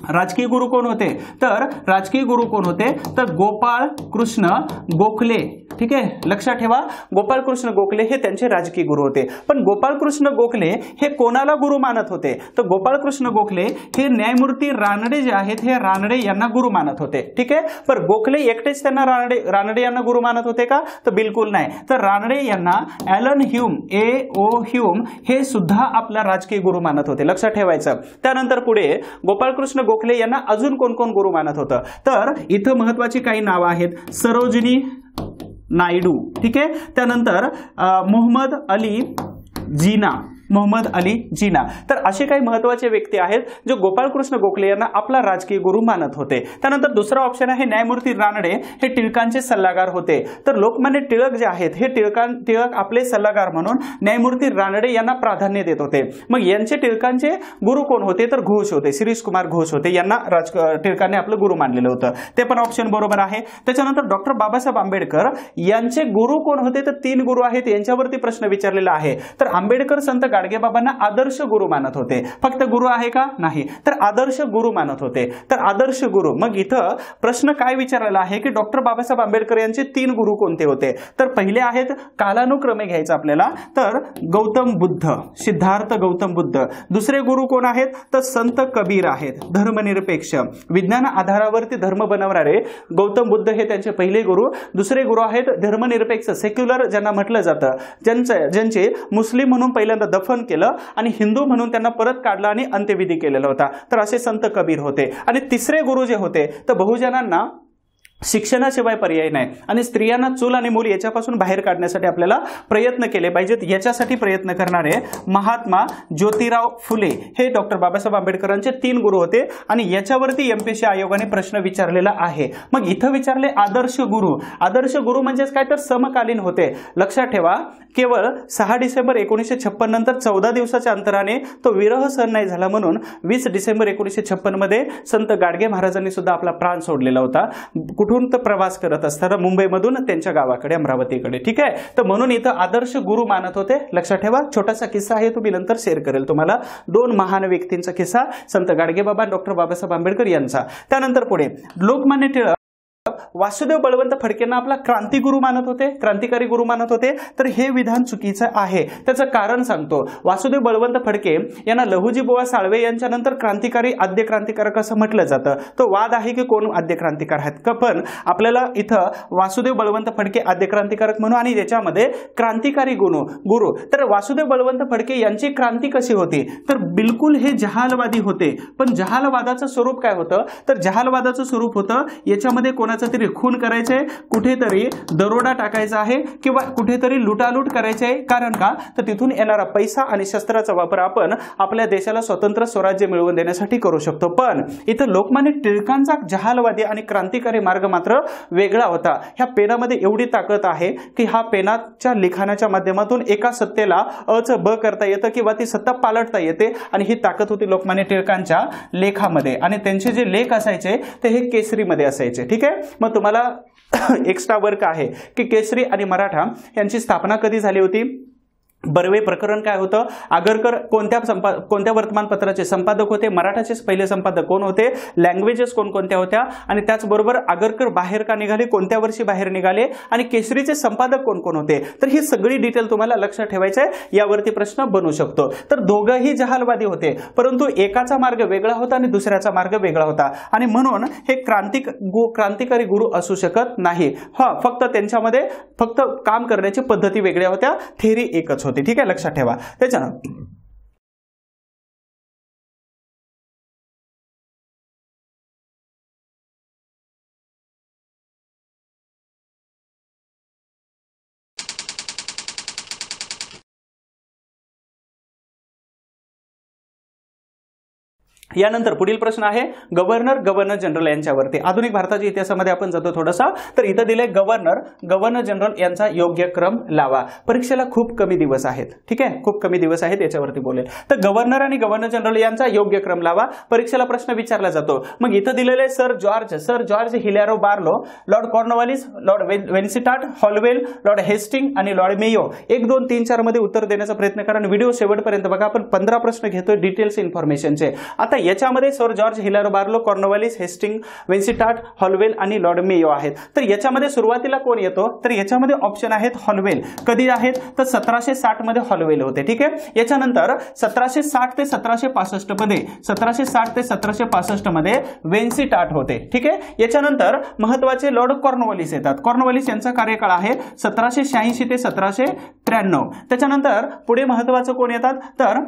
राजकीय गुरु कोण होते? तर राजकीय गुरु कोण होते? तर गोपाळ कृष्ण गोखले. ठीक आहे, लक्षात ठेवा, गोपाळ कृष्ण गोखले हे त्यांचे राजकीय गुरु होते. पण गोपाळ कृष्ण गोखले हे कोणाला गुरु मानत होते? तर गोपाळ कृष्ण गोखले हे न्यायमूर्ती रानडे जे आहेत हे रानडे यांना गुरु मानत होते. ठीक आहे, पण गोखले एकटेच त्यांना रानडे यांना गुरु मानत होते का? तर बिलकुल नाही. तर रानडे यांना ॲलन ह्यूम ह्यूम हे सुद्धा आपला राजकीय गुरु मानत होते. लक्षात ठेवायचं. त्यानंतर पुढे गोपाळकृष्ण गोखले यांना अजून कोण कोण गुरु मानत होतं? तर इथं महत्वाची काही नावं आहेत. सरोजिनी नायडू. ठीक आहे, त्यानंतर मोहम्मद अली जिना. तर असे काही महत्वाचे व्यक्ती आहेत जे गोपाळकृष्ण गोखले यांना आपला राजकीय गुरु मानत होते. त्यानंतर दुसरा ऑप्शन आहे न्यायमूर्ती रानडे हे टिळकांचे सल्लागार होते. तर लोकमान्य टिळक जे आहेत हे टिळक आपले सल्लागार म्हणून न्यायमूर्ती रानडे यांना प्राधान्य देत होते. मग यांचे टिळकांचे गुरु कोण होते? तर घोष होते, शिरीष कुमार घोष होते. यांना टिळकांनी आपलं गुरु मानलेलं होतं. ते पण ऑप्शन बरोबर आहे. त्याच्यानंतर डॉक्टर बाबासाहेब आंबेडकर यांचे गुरु कोण होते? तर 3 गुरु आहेत, यांच्यावरती प्रश्न विचारलेला आहे. तर आंबेडकर संत गाडगेबाबांना आदर्श गुरु मानत होते. फक्त गुरु आहे का? नाही, तर आदर्श गुरु मानत होते. तर आदर्श गुरु. मग इथं प्रश्न काय विचारलेला आहे की डॉक्टर बाबासाहेब आंबेडकर यांचे 3 गुरु कोणते होते? तर पहिले आहेत, कालानुक्रमे घ्यायचं आपल्याला, तर गौतम बुद्ध, सिद्धार्थ गौतम बुद्ध. दुसरे गुरु कोण आहेत? तर संत कबीर आहेत, धर्मनिरपेक्ष, विज्ञान आधारावरती धर्म बनवणारे गौतम बुद्ध हे त्यांचे पहिले गुरु. दुसरे गुरु आहेत धर्मनिरपेक्ष, सेक्युलर ज्यांना म्हटलं जातं, ज्यांचे मुस्लिम म्हणून पहिल्यांदा दफन केलं आणि हिंदू म्हणून त्यांना परत काढला आणि अंत्यविधी केलेला होता. तर असे संत कबीर होते. आणि तिसरे गुरु जे होते तर बहुजनांना शिक्षणाशिवाय पर्याय नाही आणि स्त्रियांना चूल आणि मूल याच्यापासून बाहेर काढण्यासाठी आपल्याला प्रयत्न केले पाहिजेत. याच्यासाठी प्रयत्न करणारे महात्मा ज्योतिराव फुले हे डॉक्टर बाबासाहेब आंबेडकरांचे 3 गुरु होते. आणि याच्यावरती एमपीएससी आयोगाने प्रश्न विचारलेला आहे. मग इथं विचारले आदर्श गुरु. आदर्श गुरु म्हणजेच काय? तर समकालीन होते. लक्षात ठेवा, केवळ 6 डिसेंबर 1956 नंतर 14 दिवसाच्या अंतराने तो विरह सहन नाही झाला म्हणून 20 डिसेंबर 1956 मध्ये संत गाडगे महाराजांनी सुद्धा आपला प्राण सोडलेला होता. कुठून तर प्रवास करत असताना मुंबईमधून त्यांच्या गावाकडे अमरावतीकडे. ठीक आहे, तर म्हणून इथं आदर्श गुरु मानत होते. लक्षात ठेवा, छोटासा किस्सा आहे, तो मी नंतर शेअर करेल तुम्हाला. 2 महान व्यक्तींचा किस्सा, संत गाडगेबाबा, डॉक्टर बाबासाहेब आंबेडकर यांचा. त्यानंतर पुढे लोकमान्य टिळक वासुदेव बळवंत फडकेंना आपला क्रांतिगुरु मानत होते, क्रांतिकारी गुरु मानत होते. तर हे विधान चुकीचं आहे. त्याचं कारण सांगतो. वासुदेव बळवंत फडके यांना लहुजी बुवा साळवे यांच्या नंतर क्रांतिकारी, आद्य क्रांतिकारक असं म्हटलं जातं. तो वाद आहे की कोण आद्य क्रांतिकार आहेत का, पण आपल्याला इथं वासुदेव बळवंत फडके आद्य क्रांतिकारक म्हणून आणि त्याच्यामध्ये क्रांतिकारी गुरु. तर वासुदेव बळवंत फडके यांची क्रांती कशी होती? तर बिलकुल हे जहालवादी होते. पण जहालवादाचं स्वरूप काय होतं? तर जहालवादाचं स्वरूप होतं याच्यामध्ये कोणाचं तरी खून करायचंय, कुठेतरी दरोडा टाकायचा आहे किंवा कुठेतरी लुटालूट करायची आहे. कारण का? तर तिथून येणारा पैसा आणि शस्त्राचा वापर आपण आपल्या देशाला स्वतंत्र स्वराज्य मिळवून देण्यासाठी करू शकतो. पण इथं लोकमान्य टिळकांचा जहालवादी आणि क्रांतिकारी मार्ग मात्र वेगळा होता. ह्या पेनामध्ये एवढी ताकद आहे की हा पेनाच्या लिखाणाच्या माध्यमातून एका सत्तेला अचं ब करता येतं किंवा ती सत्ता पालटता येते. आणि ही ताकद होती लोकमान्य टिळकांच्या लेखामध्ये. आणि त्यांचे जे लेख असायचे ते हे केसरीमध्ये असायचे. ठीक आहे, मग तुम्हाला एक्स्ट्रा वर्क आहे की केसरी आणि मराठा यांची स्थापना कधी झाली होती? बर्वे प्रकरण काय होतं? आगरकर कोणत्या वर्तमानपत्राचे संपादक होते? मराठाचे पहिले संपादक कोण होते? लँग्वेजेस कोणकोणत्या होत्या? आणि त्याचबरोबर आगरकर बाहेर का निघाले, कोणत्या वर्षी बाहेर निघाले आणि केसरीचे संपादक कोण कोण होते? तर ही सगळी डिटेल तुम्हाला लक्षात ठेवायचं आहे. यावरती प्रश्न बनू शकतो. तर दोघंही जहालवादी होते, परंतु एकाचा मार्ग वेगळा होता आणि दुसऱ्याचा मार्ग वेगळा होता. आणि म्हणून हे क्रांतिकारी गुरु असू शकत नाही. फक्त त्यांच्यामध्ये फक्त काम करण्याची पद्धती वेगळ्या होत्या, थेरी एकच होती. ठीक आहे, लक्षात ठेवा. त्याच्यानं यानंतर पुढील प्रश्न आहे गव्हर्नर जनरल यांच्यावरती. आधुनिक भारताच्या इतिहासामध्ये आपण जातो थोडासा. तर इथं दिले गव्हर्नर जनरल यांचा योग्य क्रम लावा. परीक्षेला खूप कमी दिवस आहेत. ठीक आहे, खूप कमी दिवस आहेत, याच्यावरती बोलेल. तर गव्हर्नर आणि गव्हर्नर जनरल यांचा योग्य क्रम लावा. परीक्षेला प्रश्न विचारला जातो. मग इथं दिलेले sir George Hilaro Barlow, lord Cornwallis, lord Vansittart, Holwell, lord Hastings आणि लॉर्ड मेयो. 1, 2, 3, 4 मध्ये उत्तर देण्याचा प्रयत्न करा. व्हिडिओ शेवटपर्यंत बघा. आपण 15 प्रश्न घेतोय डिटेल्स इन्फॉर्मेशनचे. आता याच्यामध्ये sir George Hilaro Barlow, Cornwallis, Hastings, Vansittart, Holwell आणि लॉर्ड मेयो आहेत. तर याच्यामध्ये सुरुवातीला कोण येतो, तर याच्यामध्ये ऑप्शन आहेत हॉलवेल. कधी आहेत, तर 1760 मध्ये हॉलवेल होते. ठीक आहे. याच्यानंतर 1760 ते 1765 मध्ये 1760 ते 1765 मध्ये विन्सीटार्ट होते. ठीक आहे. याच्यानंतर महत्वाचे लॉर्ड कॉर्नवालिस येतात. कॉर्नवालिस यांचा कार्यकाळ आहे 1786 ते 1793. त्याच्यानंतर पुढे महत्वाचं कोण येतात, तर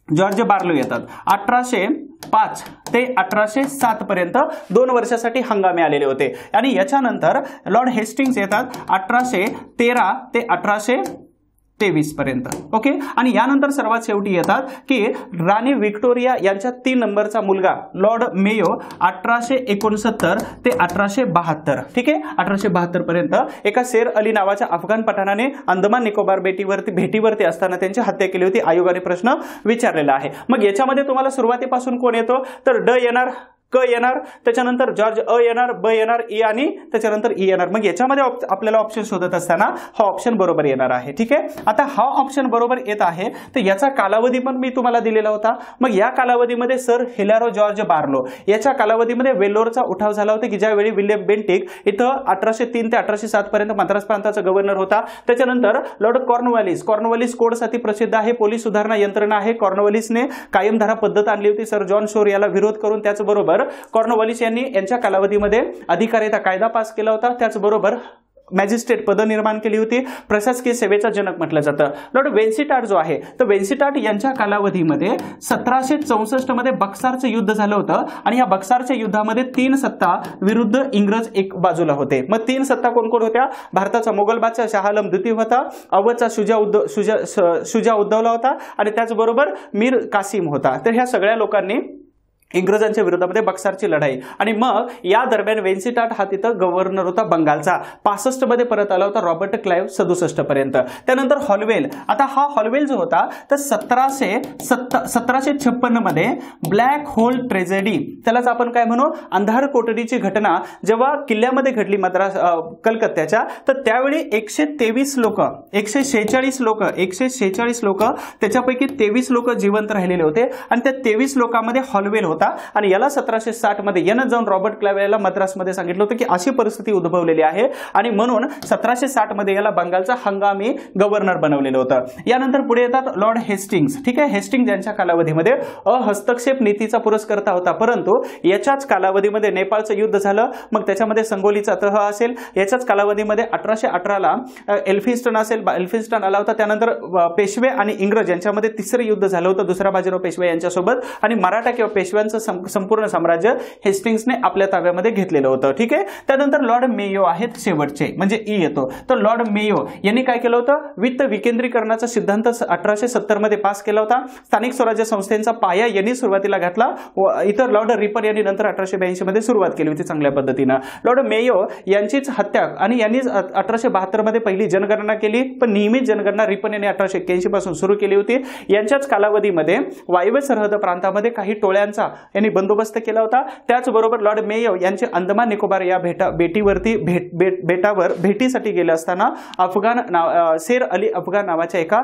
जॉर्ज बार्लो येतात. 1805 ते 1807 पर्यंत 2 वर्षासाठी हंगामी आलेले होते. आणि याच्यानंतर लॉर्ड हेस्टिंग्स येतात 1813 ते 1823 पर्यंत. ओके. आणि यानंतर सर्वात शेवटी येतात की राणी व्हिक्टोरिया यांच्या 3 नंबरचा मुलगा लॉर्ड मेयो 1869 ते 1872. ठीक आहे. 1872 पर्यंत एका शेर अली नावाच्या अफगाण पठाणाने अंदमान निकोबार भेटीवरती असताना त्यांची हत्या केली होती. आयोगाने प्रश्न विचारलेला आहे. मग याच्यामध्ये तुम्हाला सुरुवातीपासून कोण येतो, तर ड येणार, क येणार, त्याच्यानंतर जॉर्ज अ येणार, ब येणार, ई आणि त्याच्यानंतर ई येणार. मग याच्यामध्ये आपल्याला ऑप्शन शोधत असताना हा ऑप्शन बरोबर येणार आहे. ठीक आहे. आता हा ऑप्शन बरोबर येत आहे, तर याचा कालावधी पण मी तुम्हाला दिलेला होता. मग या कालावधीमध्ये सर हिलारो जॉर्ज बार्लो याच्या कालावधीमध्ये वेल्लोरचा उठाव झाला होता की ज्यावेळी विल्यम बेंटिक इथं 1803 ते 1807 पर्यंत मद्रास प्रांताचा गव्हर्नर होता. त्याच्यानंतर लॉर्ड कॉर्नवालिस कोडसाठी प्रसिद्ध आहे, पोलीस सुधारणा यंत्रणा आहे. कॉर्नवालिसने कायमधारा पद्धत आणली होती सर जॉन शोर याला विरोध करून. त्याचबरोबर कॉर्नवालिस यांनी यांच्या कालावधीमध्ये अधिकारिता कायदा पास केला होता. त्याचबरोबर मॅजिस्ट्रेट पद निर्माण केली होती. प्रशासकीय सेवेचा जनक म्हटलं जातं. लॉर्ड वेन्सीटार्ट जो आहे, तर वेन्सीटार्ट यांच्या कालावधीमध्ये 1764 मध्ये बक्सारचं युद्ध झालं होतं आणि या बक्सारच्या युद्धामध्ये 3 सत्ता विरुद्ध इंग्रज एक बाजूला होते. मग 3 सत्ता कोण कोण होत्या, भारताचा मोगल बादशाह शाह आलम द्वितीय होता, अवधचा शुजा उद्दौला होता आणि त्याचबरोबर मीर कासिम होता. तर ह्या सगळ्या लोकांनी इंग्रजांच्या विरोधामध्ये बक्सारची लढाई. आणि मग या दरम्यान वेन्सीटार्ट हा तिथं गव्हर्नर होता बंगालचा. 65 मध्ये परत आला होता रॉबर्ट क्लाइव्ह 67 पर्यंत. त्यानंतर हॉलवेल, आता हा हॉलवेल जो होता तर 1756 मध्ये ब्लॅक होल ट्रेजेडी, त्यालाच आपण काय म्हणू, अंधार कोठडीची घटना जेव्हा किल्ल्यामध्ये घडली मद्रास कलकत्त्याच्या, तर त्यावेळी 146 लोक त्याच्यापैकी 23 लोक जिवंत राहिलेले होते आणि त्या 23 लोकांमध्ये हॉलवेल होता. आणि याला 1760 मध्ये यानं जाऊन रॉबर्ट क्लाइव्ह याला मद्रासमध्ये सांगितलं होतं की अशी परिस्थिती उद्भवलेली आहे आणि म्हणून 1760 मध्ये याला बंगालचा हंगामी गव्हर्नर बनवलेलं होतं. यानंतर पुढे येतात लॉर्ड हेस्टिंग्स. ठीक आहे. हेस्टिंग्स यांच्या कालावधीमध्ये हस्तक्षेप नीतीचा पुरस्कर्ता होता, परंतु याच्याच कालावधीमध्ये नेपाळचं युद्ध झालं. मग त्याच्यामध्ये संगोलीचा तह असेल. याच्याच कालावधीमध्ये 1818 ला एल्फिन्स्टन आला होता. त्यानंतर पेशवे आणि इंग्रज यांच्यामध्ये तिसरं युद्ध झालं होतं दुसरा बाजीराव पेशवे यांच्यासोबत आणि मराठा किंवा पेशव्यांचं संपूर्ण साम्राज्य हेस्टिंग्सने आपल्या ताब्यामध्ये घेतलेलं होतं. ठीक आहे. त्यानंतर लॉर्ड मेयो आहेत शेवटचे, म्हणजे ई येतो. तर लॉर्ड मेयो यांनी काय केलं होतं, वित्त विकेंद्रीकरणाचा सिद्धांत 1870 मध्ये पास केला होता. स्थानिक स्वराज्य संस्थेचा पाया यांनी सुरुवातीला घातला. इतर लॉर्ड रिपर यांनी नंतर 1882 मध्ये सुरुवात केली होती चांगल्या पद्धतीनं. लॉर्ड मेयो यांचीच हत्या आणि यांनी 1872 मध्ये पहिली जनगणना केली, पण नियमित जनगणना रिपन यांनी 1881 पासून सुरू केली होती. यांच्याच कालावधीमध्ये वायव्य सरहद प्रांतामध्ये काही टोळ्यांचा यांनी बंदोबस्त केला होता. त्याचबरोबर लॉर्ड मेयो यांचे अंदमान निकोबार या बेटावर भेटीसाठी गेले असताना शेर अली अफगाण नावाच्या एका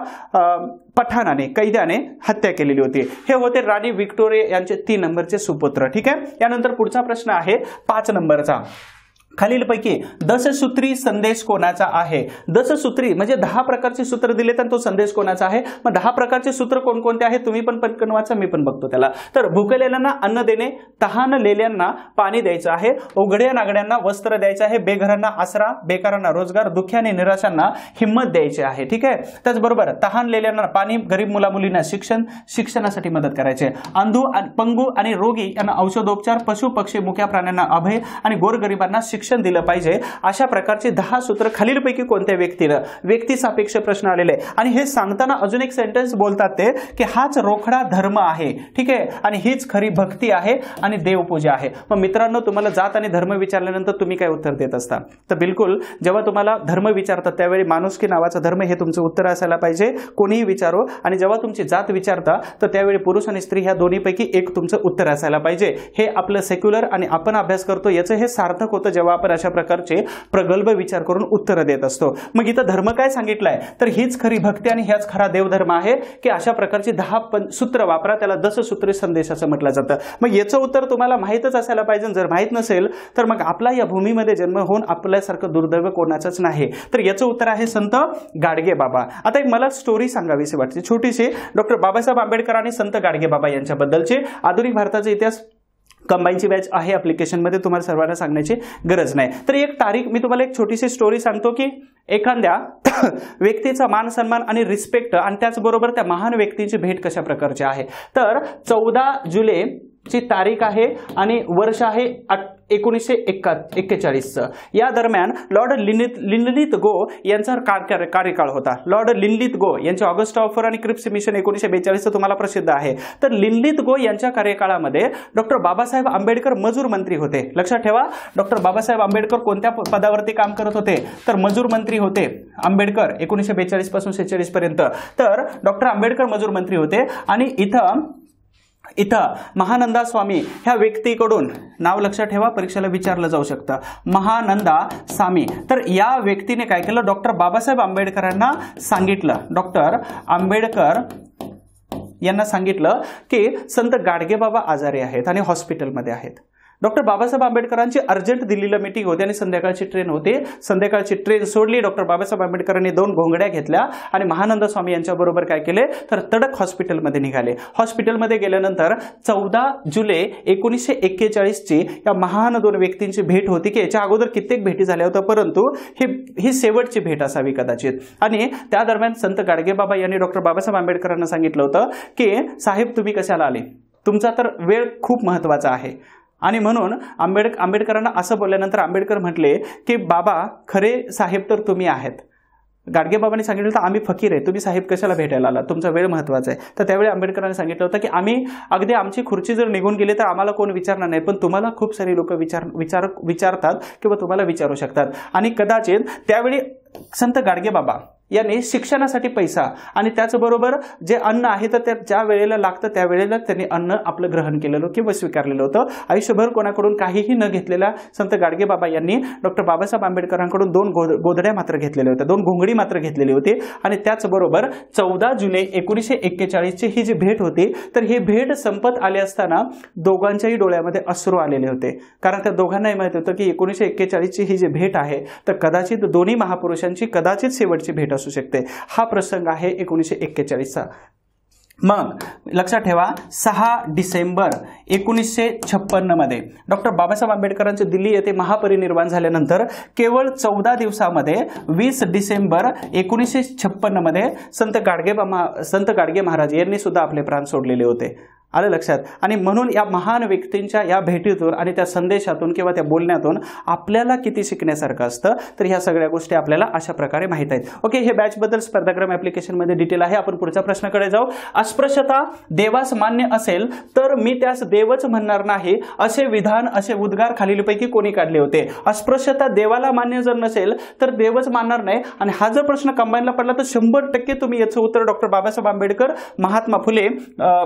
पठाणाने कैद्याने हत्या केलेली होती. हे होते राणी व्हिक्टोरिया यांचे 3 नंबरचे सुपुत्र. ठीक आहे. यानंतर पुढचा प्रश्न आहे 5 नंबरचा. खालीलपैकी दशसूत्री संदेश कोणाचा आहे. दशसूत्री म्हणजे 10 प्रकारचे सूत्र दिले तर तो संदेश कोणाचा आहे. मग 10 प्रकारचे सूत्र कोणकोणते आहेत तुम्ही पण पटकन वाचा, मी पण बघतो त्याला. तर भुकेलेल्यांना अन्न देणे, तहानलेल्यांना पाणी द्यायचं आहे, उघड्या नागड्यांना वस्त्र द्यायचं आहे, बेघरांना आसरा, बेकारांना रोजगार, दुःख्याने निराशांना हिंमत द्यायची आहे. ठीक आहे. त्याचबरोबर तहानलेल्यांना पाणी, गरीब मुलामुलींना शिक्षणासाठी मदत करायची, अंधू पंगू आणि रोगी यांना औषधोपचार, पशु पक्षी मुक्या प्राण्यांना अभय आणि गोरगरिबांना शिक्षण दिलं पाहिजे. अशा प्रकारचे 10 सूत्र खालीलपैकी कोणत्या व्यक्ती सापेक्ष प्रश्न आलेले. आणि हे सांगताना अजून एक सेंटेन्स बोलतात ते की हाच रोखडा धर्म आहे. ठीक आहे. आणि हीच खरी भक्ती आहे आणि देवपूजा आहे. मग मित्रांनो, तुम्हाला जात आणि धर्म विचारल्यानंतर तुम्ही काय उत्तर देत असता, तर बिलकुल जेव्हा तुम्हाला धर्म विचारतात त्यावेळी माणुसकी नावाचा धर्म हे तुमचं उत्तर असायला पाहिजे, कोणीही विचारो. आणि जेव्हा तुमची जात विचारता तर त्यावेळी पुरुष आणि स्त्री ह्या दोन्हीपैकी एक तुमचं उत्तर असायला पाहिजे. हे आपलं सेक्युलर आणि आपण अभ्यास करतो याचं हे सार्थक होतं जेव्हा तेव्हा आपण अशा प्रकारचे प्रगल्भ विचार करून उत्तर देत असतो. मग इथं धर्म काय सांगितलंय तर हीच खरी भक्ती आणि ह्याच खरा देवधर्म आहे की अशा प्रकारची 10 सूत्र वापरा, त्याला दशसूत्री संदेश असं म्हटलं जातं. मग याचं उत्तर तुम्हाला माहीतच असायला पाहिजे. जर माहीत नसेल तर मग आपला या भूमीमध्ये जन्म होऊन आपल्यासारखं दुर्दैव कोणाचंच नाही. तर याचं उत्तर आहे संत गाडगे बाबा. आता एक मला स्टोरी सांगावीशी वाटते छोटीशी, डॉक्टर बाबासाहेब आंबेडकर आणि संत गाडगे बाबा यांच्याबद्दलची. आधुनिक भारताचा इतिहास कंबाईनची बॅच आहे ॲप्लिकेशनमध्ये, तुम्हाला सर्वांना सांगण्याची गरज नाही. तर एक तारीख मी तुम्हाला एक छोटीशी स्टोरी सांगतो की एखाद्या व्यक्तीचा मान सन्मान आणि रिस्पेक्ट आणि त्याचबरोबर त्या महान व्यक्तीची भेट कशा प्रकारची आहे. तर 14 जुलै ची तारीख आहे आणि वर्ष आहे 1941. या दरम्यान लॉर्ड लिनलिथ-गो यांचा कार्यकाळ होता. लॉर्ड लिनलिथ-गो यांचे ऑगस्ट ऑफर आणि क्रिप्स मिशन 1942 तुम्हाला प्रसिद्ध आहे. तर लिनलिथ-गो यांच्या कार्यकाळामध्ये डॉक्टर बाबासाहेब आंबेडकर मजूर मंत्री होते. लक्षात ठेवा, डॉक्टर बाबासाहेब आंबेडकर कोणत्या पदावरती काम करत होते तर मजूर मंत्री होते. आंबेडकर 1942 पासून 46 पर्यंत. तर डॉक्टर आंबेडकर मजूर मंत्री होते आणि इथं महानंदा स्वामी ह्या व्यक्तीकडून नाव लक्षात ठेवा, परीक्षेला विचारलं जाऊ शकतं, महानंदा स्वामी. तर या व्यक्तीने काय केलं, डॉक्टर बाबासाहेब आंबेडकरांना सांगितलं, डॉक्टर आंबेडकर यांना सांगितलं की संत गाडगे बाबा आजारी आहेत आणि हॉस्पिटलमध्ये आहेत. डॉक्टर बाबासाहेब आंबेडकरांची अर्जंट दिल्लीला मीटिंग होती आणि संध्याकाळची ट्रेन होती. संध्याकाळची ट्रेन सोडली. डॉक्टर बाबासाहेब आंबेडकरांनी 2 घोंगड्या घेतल्या आणि महानंद स्वामी यांच्याबरोबर काय केले तर तडक हॉस्पिटलमध्ये निघाले. हॉस्पिटलमध्ये गेल्यानंतर 14 जुलै 1941 ची या महान 2 व्यक्तींची भेट होती की याच्या अगोदर कित्येक भेटी झाल्या होत्या, परंतु ही शेवटची भेट असावी कदाचित. आणि त्या दरम्यान संत गाडगे बाबा यांनी डॉक्टर बाबासाहेब आंबेडकरांना सांगितलं होतं की साहेब तुम्ही कशाला आले, तुमचा तर वेळ खूप महत्त्वाचा आहे. आणि म्हणून आंबेडकरांना असं बोलल्यानंतर आंबेडकर म्हटले की बाबा खरे साहेब तर तुम्ही आहेत. गाडगे बाबांनी सांगितलं तर आम्ही फकीर आहे, तुम्ही साहेब कशाला भेटायला आला, तुमचा वेळ महत्त्वाचा आहे. तर त्यावेळी आंबेडकरांनी सांगितलं होतं की आम्ही अगदी आमची खुर्ची जर निघून गेली तर आम्हाला कोण विचारणार नाही, पण तुम्हाला खूप सारी लोक विचारतात किंवा तुम्हाला विचारू शकतात. आणि कदाचित त्यावेळी संत गाडगे बाबा यांनी शिक्षणासाठी पैसा आणि त्याचबरोबर जे अन्न आहे तर त्या ज्या वेळेला लागतं त्यावेळेला त्यांनी अन्न आपलं ग्रहण केलेलं किंवा स्वीकारलेलं होतं. आयुष्यभर कोणाकडून काहीही न घेतलेल्या संत गाडगे बाबा यांनी डॉक्टर बाबासाहेब आंबेडकरांकडून 2 गोधड्या मात्र घेतलेल्या होत्या, 2 घोंगडी मात्र घेतलेली होती. आणि त्याचबरोबर 14 जुलै 1941 ची ही जी भेट होती तर ही भेट संपत आली असताना दोघांच्याही डोळ्यामध्ये अश्रू आलेले होते. कारण त्या दोघांनाही माहित होतं की 1941 ची ही जी भेट आहे तर कदाचित दोन्ही महापुरुषांची कदाचित शेवटची भेट असू शकते. हा प्रसंग आहे 1941 चा. मग लक्षात ठेवा 6 डिसेंबर 1956 मध्ये डॉक्टर बाबासाहेब आंबेडकरांचे दिल्ली येथे महापरिनिर्वाण झाल्यानंतर केवळ 14 दिवसामध्ये 20 डिसेंबर 1956 मध्ये संत गाडगे महाराज यांनी सुद्धा आपले प्राण सोडलेले होते. आलं लक्षात. आणि म्हणून या महान व्यक्तींच्या या भेटीतून आणि त्या संदेशातून किंवा त्या बोलण्यातून आपल्याला किती शिकण्यासारखं असतं तर ह्या सगळ्या गोष्टी आपल्याला अशा प्रकारे माहित आहेत. ओके, हे बॅचबद्दल स्पर्धाग्राम ॲप्लिकेशनमध्ये डिटेल आहे. आपण पुढच्या प्रश्नाकडे जाऊ. अस्पृश्यता देवास मान्य असेल तर मी त्यास देवच म्हणणार नाही असे विधान, असे उद्गार खालीलपैकी कोणी काढले होते. अस्पृश्यता देवाला मान्य जर नसेल तर देवच मानणार नाही. आणि हा जर प्रश्न कंबाईनला पडला तर 100% तुम्ही याचं उत्तर डॉक्टर बाबासाहेब आंबेडकर, महात्मा फुले,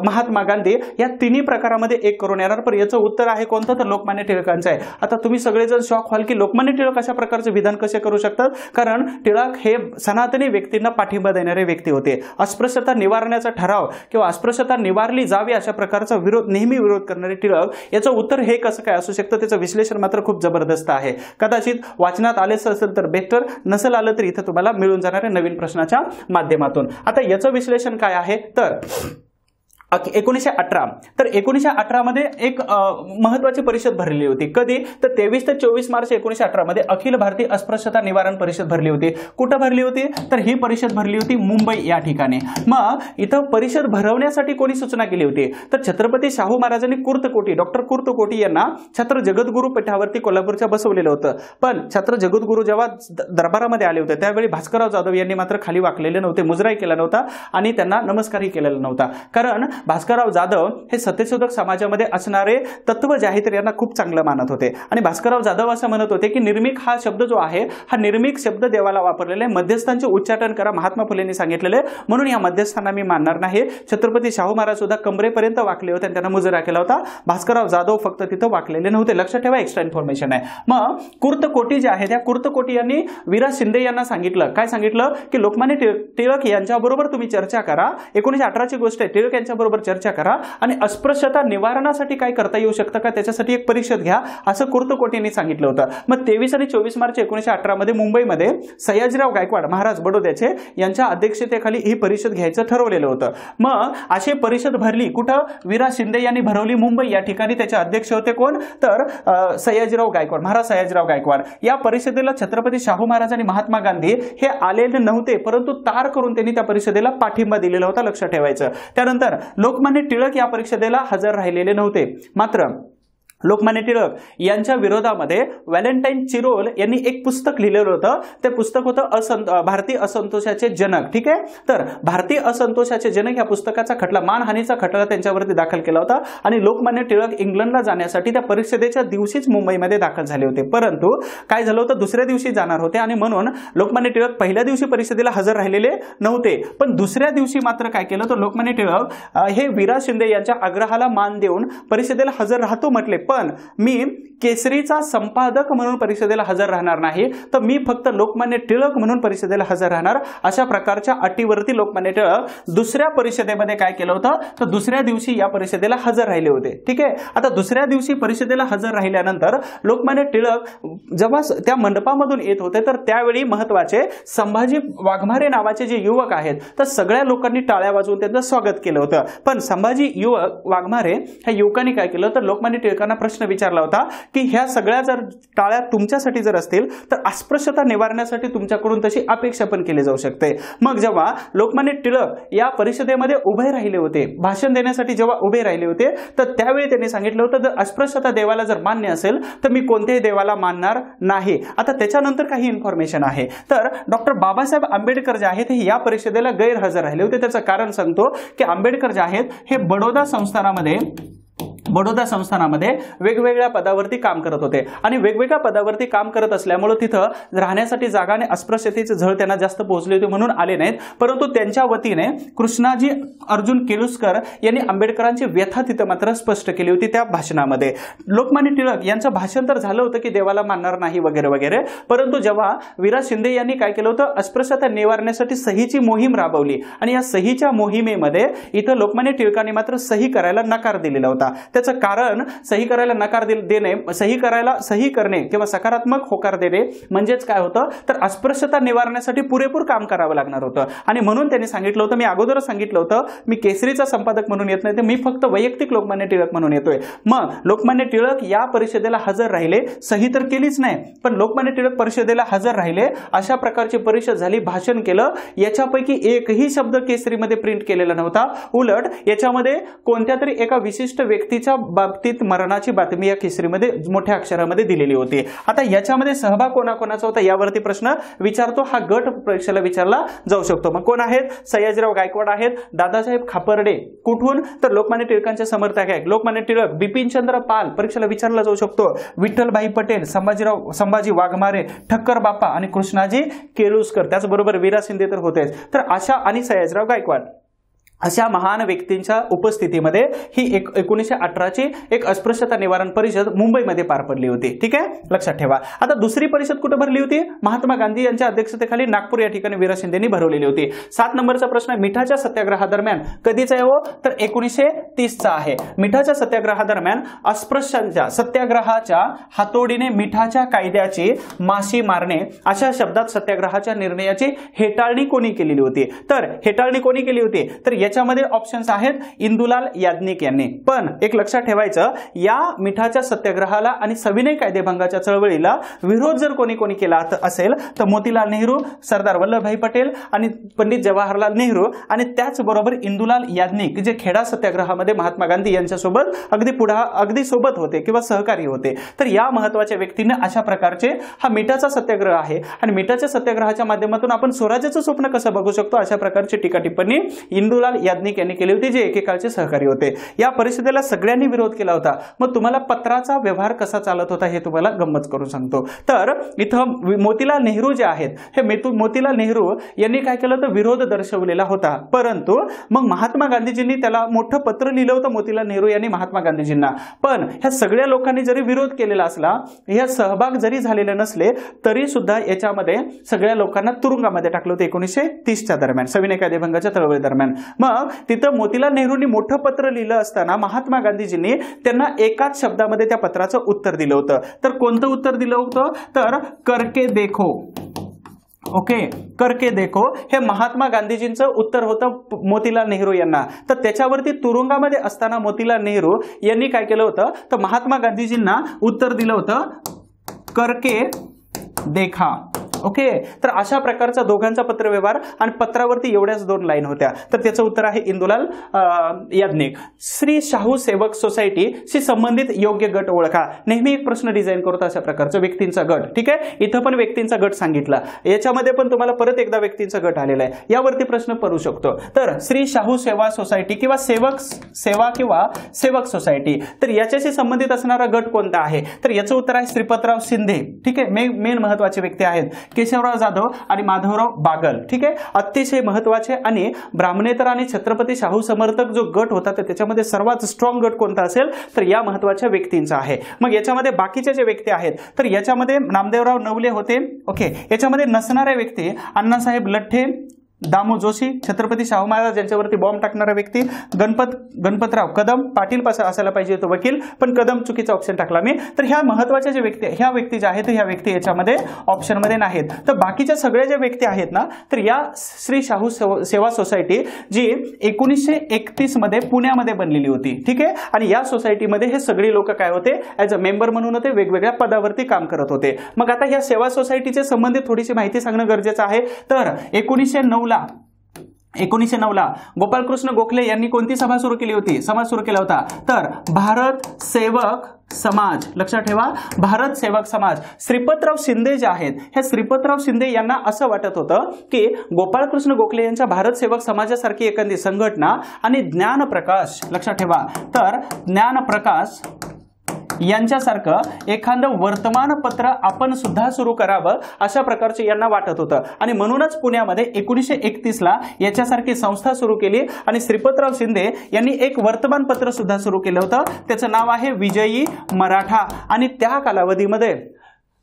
महात्मा गांधी या तिन्ही प्रकारामध्ये एक करून येणार. पण याचं उत्तर आहे कोणतं तर लोकमान्य टिळकांचं आहे. आता तुम्ही सगळेजण शॉक व्हाल की लोकमान्य टिळक अशा प्रकारचे विधान कसे करू शकतात, कारण टिळक हे सनातनी व्यक्तींना पाठिंबा देणारे व्यक्ती होते. अस्पृश्यता निवारण्याचा ठराव किंवा अस्पृश्यता निवारली जावी अशा प्रकारचा नेहमी विरोध करणारे टिळक, याचं उत्तर हे कसं काय असू शकतं, त्याचं विश्लेषण मात्र खूप जबरदस्त आहे. कदाचित वाचनात आलेच असेल तर बेटर, नसेल आलं तर इथं तुम्हाला मिळून जाणाऱ्या नवीन प्रश्नाच्या माध्यमातून. आता याचं विश्लेषण काय आहे तर 1918. तर 1918 मध्ये एक महत्वाची परिषद भरली होती. कधी तर 23 ते 24 मार्च 1918 मध्ये अखिल भारतीय अस्पृश्यता निवारण परिषद भरली होती. कुठं भरली होती तर ही परिषद भरली होती मुंबई या ठिकाणी. मग इथं परिषद भरवण्यासाठी कोणी सूचना केली होती तर छत्रपती शाहू महाराजांनी डॉक्टर कुर्तकोटी यांना छत्र जगद्गुरू पीठावरती कोल्हापूरच्या बसवलेलं होतं. पण छत्र जगद्गुरू जेव्हा दरबारामध्ये आले होते त्यावेळी भास्करराव जाधव यांनी मात्र खाली वाकलेले नव्हते, मुजराही केला नव्हता आणि त्यांना नमस्कारही केलेला नव्हता. कारण भास्करराव जाधव हे सत्यशोधक समाजामध्ये असणारे तत्व जे आहे तर यांना खूप चांगलं मानत होते आणि भास्करराव जाधव असं म्हणत होते की निर्मिक हा शब्द जो आहे हा निर्मिक शब्द देवाला वापरलेला आहे, मध्यस्थांचे उच्चाटन करा महात्मा फुलेंनी सांगितलेले, म्हणून या मध्यस्थांना मी मानणार नाही. छत्रपती शाहू महाराज सुद्धा कमरेपर्यंत वाकले होते आणि त्यांना मुजरा केला होता. भास्करराव जाधव फक्त तिथं वाकलेले नव्हते. लक्षात ठेवा, एक्स्ट्रा इन्फॉर्मेशन आहे. मग कुर्तकोटी जे आहे त्या कुर्तकोटी यांनी विराज शिंदे यांना सांगितलं, काय सांगितलं की लोकमान्य टिळक यांच्याबरोबर तुम्ही चर्चा करा. 1918 ची गोष्ट आहे. टिळक यांच्याबरोबर चर्चा करा आणि अस्पृश्यता निवारणासाठी काय करता येऊ शकतं का त्याच्यासाठी एक परिषद घ्या, असं कुर्तकोटींनी सांगितलं होतं. मग 23 आणि 24 मार्च 1918 मध्ये मुंबईमध्ये सयाजीराव गायकवाड महाराज बडोद्याचे यांच्या अध्यक्षतेखाली ही परिषद घ्यायचं ठरवलेलं होतं. मग अशी परिषद भरली कुठं? विराज शिंदे यांनी भरवली मुंबई या ठिकाणी. त्याचे अध्यक्ष होते कोण? तर सयाजीराव गायकवाड, महाराज सयाजीराव गायकवाड. या परिषदेला छत्रपती शाहू महाराज आणि महात्मा गांधी हे आलेले नव्हते, परंतु तार करून त्यांनी त्या परिषदेला पाठिंबा दिलेला होता. लक्षात ठेवायचं. त्यानंतर लोकमान्य टिळक या परिषदेला हजर राहिलेले नव्हते. मात्र लोकमान्य टिळक यांच्या विरोधामध्ये व्हॅलेंटाईन चिरोल यांनी एक पुस्तक लिहिलेलं होतं. ते पुस्तक होतं भारतीय असंतोषाचे जनक. ठीक आहे. तर भारतीय असंतोषाचे जनक या पुस्तकाचा खटला, मानहानीचा खटला त्यांच्यावरती दाखल केला होता आणि लोकमान्य टिळक इंग्लंडला जाण्यासाठी त्या परिषदेच्या दिवशीच मुंबईमध्ये दाखल झाले होते. परंतु काय झालं होतं, दुसऱ्या दिवशी जाणार होते आणि म्हणून लोकमान्य टिळक पहिल्या दिवशी परिषदेला हजर राहिलेले नव्हते. पण दुसऱ्या दिवशी मात्र काय केलं तर लोकमान्य टिळक हे विराज शिंदे यांच्या आग्रहाला मान देऊन परिषदेला हजर राहतो म्हटले, पण मी केसरीचा संपादक म्हणून परिषदेला हजर राहणार नाही, तर मी फक्त लोकमान्य टिळक म्हणून परिषदेला हजर राहणार. अशा प्रकारच्या अटीवरती लोकमान्य टिळक दुसऱ्या परिषदेमध्ये काय केलं होतं तर दुसऱ्या दिवशी या परिषदेला हजर राहिले होते. ठीक आहे. आता दुसऱ्या दिवशी परिषदेला हजर राहिल्यानंतर लोकमान्य टिळक जेव्हा त्या मंडपामधून येत होते तर त्यावेळी महत्वाचे संभाजी वाघमारे नावाचे जे युवक आहेत तर सगळ्या लोकांनी टाळ्या वाजवून त्यांचं स्वागत केलं होतं. पण संभाजी वाघमारे ह्या युवकांनी काय केलं तर लोकमान्य टिळकांना प्रश्न विचारला होता की ह्या सगळ्या जर टाळ्या तुमच्यासाठी जर असतील तर अस्पृश्यता निवारण्यासाठी तुमच्याकडून तशी अपेक्षा पण केली जाऊ शकते. मग जेव्हा लोकमान्य टिळक या परिषदेमध्ये उभे राहिले होते, भाषण देण्यासाठी जेव्हा उभे राहिले होते तर त्यावेळी त्यांनी सांगितलं होतं जर अस्पृश्यता देवाला जर मान्य असेल तर मी कोणत्याही देवाला मानणार नाही. आता त्याच्यानंतर काही इन्फॉर्मेशन आहे. तर डॉक्टर बाबासाहेब आंबेडकर जे आहेत हे या परिषदेला गैरहजर राहिले होते. त्याचं कारण सांगतो की आंबेडकर जे आहेत हे बडोदा संस्थानामध्ये वेगवेगळ्या पदावरती काम करत होते आणि वेगवेगळ्या पदावरती काम करत असल्यामुळे तिथं राहण्यासाठी जागा आणि अस्पृश्यतेचे झळ त्यांना जास्त पोहोचले होते म्हणून आले नाहीत. परंतु त्यांच्या वतीने कृष्णाजी अर्जुन केलुस्कर यांनी आंबेडकरांची व्यथा तिथं मात्र स्पष्ट केली होती त्या भाषणामध्ये. लोकमान्य टिळक यांचं भाषण तर झालं होतं की देवाला मानणार नाही वगैरे वगैरे, परंतु जेव्हा विराज शिंदे यांनी काय केलं होतं अस्पृश्यता निवारण्यासाठी सहीची मोहीम राबवली आणि या सहीच्या मोहिमेमध्ये इथं लोकमान्य टिळकांनी मात्र सही करायला नकार दिलेला होता. त्याचं कारण सही करायला नकार देणे, सही करणे किंवा सकारात्मक होकार देणे म्हणजेच काय होतं तर अस्पृश्यता निवारण्यासाठी पुरेपूर काम करावं लागणार होतं आणि म्हणून त्यांनी सांगितलं होतं, मी अगोदरच सांगितलं होतं मी केसरीचा संपादक म्हणून येत नाही, तर मी फक्त वैयक्तिक लोकमान्य टिळक म्हणून येतोय. मग लोकमान्य टिळक या परिषदेला हजर राहिले, सही तर केलीच नाही पण लोकमान्य टिळक परिषदेला हजर राहिले. अशा प्रकारची परिषद झाली, भाषण केलं. याच्यापैकी एकही शब्द केसरीमध्ये प्रिंट केलेला नव्हता. उलट याच्यामध्ये कोणत्या तरी एका विशिष्ट व्यक्तीच्या बाबतीत मरणाची बातमी या केसरीमध्ये मोठ्या अक्षरामध्ये दिलेली होती. आता याच्यामध्ये सहभाग कोणाकोणाचा होता यावरती प्रश्न विचारतो हा गट परीक्षेला विचारला जाऊ शकतो. मग कोण आहेत? सयाजीराव गायकवाड आहेत, दादासाहेब खापर्डे कुठून तर लोकमान्य टिळकांचे समर्थक आहेत, लोकमान्य टिळक, बिपिनचंद्र पाल परीक्षेला विचारला जाऊ शकतो, विठ्ठलभाई पटेल, संभाजी वाघमारे, ठक्कर बाप्पा आणि कृष्णाजी केलुस्कर, त्याचबरोबर विराज शिंदे तर होतेच. तर अशा आणि सयाजीराव गायकवाड अशा महान व्यक्तींच्या उपस्थितीमध्ये ही 1918 ची एक अस्पृश्यता निवारण परिषद मुंबईमध्ये पार पडली होती. ठीक आहे, लक्षात ठेवा. आता दुसरी परिषद कुठे भरली होती? महात्मा गांधी यांच्या अध्यक्षतेखाली नागपूर या ठिकाणी विराज शिंदेनी भरवलेली होती. 7 नंबरचा प्रश्न मिठाच्या सत्याग्रहादरम्यान कधीचा आहे हो तर 1930 चा आहे. मिठाच्या सत्याग्रहादरम्यान अस्पृश्यांच्या सत्याग्रहाच्या हातोडीने मिठाच्या कायद्याची माशी मारणे अशा शब्दात सत्याग्रहाच्या निर्णयाची हेटाळणी कोणी केलेली होती? तर हेटाळणी कोणी केली होती तर याच्यामध्ये ऑप्शन्स आहेत इंदुलाल याज्ञिक यांनी. पण एक लक्षात ठेवायचं, या मिठाच्या सत्याग्रहाला आणि सविनय कायदेभंगाच्या चळवळीला विरोध जर कोणी केला असेल तर मोतीलाल नेहरू, सरदार वल्लभभाई पटेल आणि पंडित जवाहरलाल नेहरू आणि त्याचबरोबर इंदुलाल याज्ञिक जे खेडा सत्याग्रहामध्ये महात्मा गांधी यांच्यासोबत अगदी सोबत होते किंवा सहकारी होते. तर या महत्वाच्या व्यक्तीने अशा प्रकारचे हा मिठाचा सत्याग्रह आहे आणि मिठाच्या सत्याग्रहाच्या माध्यमातून आपण स्वराज्याचं स्वप्न कसं बघू शकतो अशा प्रकारची टीका टिप्पणी इंदुलाल याज्ञिक यांनी केली होती, जे एकेकाळचे सहकारी होते. या परिषदेला सगळ्यांनी विरोध केला होता. मग तुम्हाला पत्राचा व्यवहार कसा चालत होता हे तुम्हाला गंमत करून सांगतो. तर इथं मोतीलाल नेहरू जे आहेत, हे मोतीलाल नेहरू यांनी काय केलं तर विरोध दर्शवलेला होता. परंतु मग महात्मा गांधीजींनी त्याला मोठं पत्र लिहिलं होतं मोतीलाल नेहरू यांनी महात्मा गांधीजींना. पण ह्या सगळ्या लोकांनी जरी विरोध केलेला असला, या सहभाग जरी झालेले नसले, तरी सुद्धा याच्यामध्ये सगळ्या लोकांना तुरुंगामध्ये टाकलं होतं 1930च्या दरम्यान, सविनय कायदेभंगाच्या चळवळी दरम्यान. मग तिथं मोतीलाल नेहरूंनी मोठं पत्र लिहिलं असताना महात्मा गांधीजींनी त्यांना एकाच शब्दामध्ये त्या पत्राचं उत्तर दिलं होतं. तर कोणतं उत्तर दिलं होतं तर करके देखो. ओके, करके देखो हे महात्मा गांधीजींचं उत्तर होतं मोतीलाल नेहरू यांना. तर त्याच्यावरती तुरुंगामध्ये असताना मोतीलाल नेहरू यांनी काय केलं होतं तर महात्मा गांधीजींना उत्तर दिलं होतं करके देखा. ओके, तर अशा प्रकारचा दोघांचा पत्रव्यवहार आणि पत्रावरती एवढ्याच 2 लाईन होत्या. तर त्याचं उत्तर आहे इंदुलाल याज्ञिक. श्री शाहू सेवक सोसायटीशी संबंधित योग्य गट ओळखा. नेहमी एक प्रश्न डिझाईन करतो अशा प्रकारचा व्यक्तींचा गट. ठीक आहे, इथं पण व्यक्तींचा गट सांगितला, याच्यामध्ये पण तुम्हाला परत एकदा व्यक्तींचा गट आलेला आहे. यावरती प्रश्न पडू शकतो. तर श्री शाहू सेवा सोसायटी किंवा सेवक सोसायटी, तर याच्याशी संबंधित असणारा गट कोणता आहे तर याचं उत्तर आहे श्रीपतराव शिंदे. ठीक आहे, मेन महत्वाचे व्यक्ती आहेत केशवराव जाधव आणि माधवराव बागल. ठीक आहे, अतिशय महत्वाचे. आणि ब्राह्मणेतर आणि छत्रपती शाहू समर्थक जो गट होता तर त्याच्यामध्ये सर्वात स्ट्रॉंग गट कोणता असेल तर या महत्वाच्या व्यक्तींचा आहे. मग याच्यामध्ये बाकीचे जे व्यक्ती आहेत तर याच्यामध्ये नामदेवराव नवले होते. ओके, याच्यामध्ये नसणाऱ्या व्यक्ती अण्णासाहेब लठ्ठे, दामू जोशी, छत्रपती शाहू महाराज यांच्यावरती बॉम्ब टाकणारा व्यक्ती गणपतराव कदम. पाटील असायला पाहिजे तो वकील, पण कदम चुकीचा ऑप्शन टाकला मी. तर ह्या महत्वाच्या ज्या व्यक्ती, ह्या व्यक्ती ज्या आहेत ह्या व्यक्ती याच्यामध्ये ऑप्शनमध्ये नाहीत. तर बाकीच्या सगळ्या ज्या व्यक्ती आहेत ना तर या श्री शाहू सेवा सोसायटी जी 1931 मध्ये पुण्यामध्ये बनलेली होती. ठीक आहे, आणि या सोसायटीमध्ये हे सगळे लोक काय होते ऍज अ मेंबर म्हणून होते, वेगवेगळ्या पदावरती काम करत होते. मग आता या सेवा सोसायटीचे संबंधित थोडीशी माहिती सांगणं गरजेचं आहे. तर 1909 ला गोपाळकृष्ण गोखले यांनी कोणती सभा सुरू केली होती, समाज सुरू केला होता तर भारत सेवक समाज. लक्षात ठेवा, भारत सेवक समाज. श्रीपतराव शिंदे जे आहेत, हे श्रीपतराव शिंदे यांना असं वाटत होतं की गोपाळकृष्ण गोखले यांच्या भारत सेवक समाजासारखी एखादी संघटना आणि ज्ञानप्रकाश, लक्षात ठेवा, तर ज्ञानप्रकाश यांच्यासारखं एखादं वर्तमानपत्र आपण सुद्धा सुरू करावं अशा प्रकारचे यांना वाटत होतं. आणि म्हणूनच पुण्यामध्ये 1931 ला याच्यासारखी संस्था सुरू केली आणि श्रीपतराव शिंदे यांनी एक वर्तमानपत्र सुद्धा सुरू केलं होतं. त्याचं नाव आहे विजयी मराठा. आणि त्या कालावधीमध्ये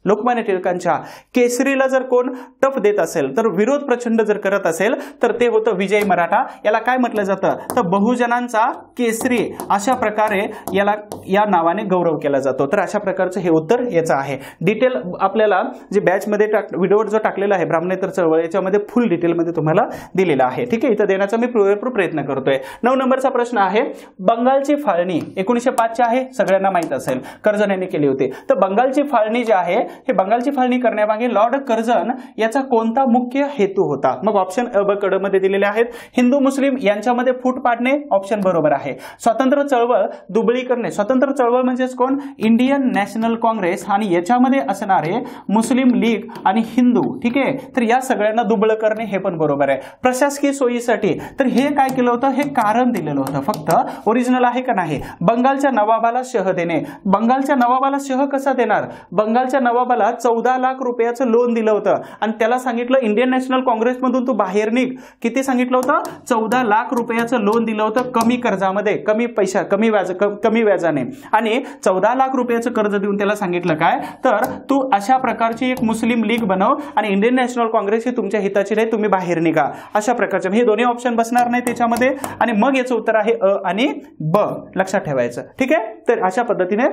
लोकमान्य टिळकांच्या केसरीला जर कोण टफ देत असेल तर विरोध प्रचंड जर करत असेल तर ते होतं विजयी मराठा. याला काय म्हटलं जातं तर बहुजनांचा केसरी, अशा प्रकारे याला या नावाने गौरव केला जातो. तर अशा प्रकारचं हे उत्तर याचं आहे. डिटेल आपल्याला जे बॅचमध्ये व्हिडिओवर जो टाकलेला आहे ब्राह्मणेतर चळवळ, याच्यामध्ये फुल डिटेलमध्ये तुम्हाला दिलेला आहे. ठीक आहे, इथं देण्याचा मी पुरेपूर प्रयत्न करतोय. 9 नंबरचा प्रश्न आहे, बंगालची फाळणी 1905 ची आहे, सगळ्यांना माहित असेल, कर्जन यांनी केली होती. तर बंगालची फाळणी जी आहे, हे बंगालची फाळणी करण्यामागे लॉर्ड कर्जन याचा कोणता मुख्य हेतू होता. मग ऑप्शन अ ब क ड मध्ये दिलेले आहेत. हिंदू मुस्लिम यांच्यामध्ये फूट पाडणे, ऑप्शन बरोबर आहे. स्वातंत्र्य चळवळ दुबळी करणे. स्वातंत्र्य चळवळ म्हणजेच कोण, इंडियन नॅशनल काँग्रेस, आणि याच्यामध्ये असणारे मुस्लिम लीग आणि हिंदू. ठीक आहे, तर या सगळ्यांना दुबळ करणे हे पण बरोबर आहे. प्रशासकीय सोयीसाठी तर हे काय केलं होतं, हे कारण दिलेलं होतं, फक्त ओरिजिनल आहे का नाही. बंगालच्या नवाबाला शह देणे. बंगालच्या नवाबाला शह कसा देणार, बंगालच्या नवाबाला 14 लाख रुपयाचं लोन दिलं होतं आणि त्याला सांगितलं इंडियन नॅशनल काँग्रेसमधून तू बाहेर निघ. किती सांगितलं होतं, 14 लाख रुपयाचं लोन दिलं होतं, कमी कर्जामध्ये, कमी व्याजाने. आणि 14 लाख रुपयाचं कर्ज देऊन त्याला सांगितलं काय तर तू अशा प्रकारची एक मुस्लिम लीग बनव आणि इंडियन नॅशनल काँग्रेस ही तुमच्या हिताची नाही, तुम्ही बाहेर निघा. अशा प्रकारचे हे दोन्ही ऑप्शन बसणार नाही त्याच्यामध्ये. आणि मग याचं उत्तर आहे अ आणि ब, लक्षात ठेवायचं. ठीक आहे, तर अशा पद्धतीने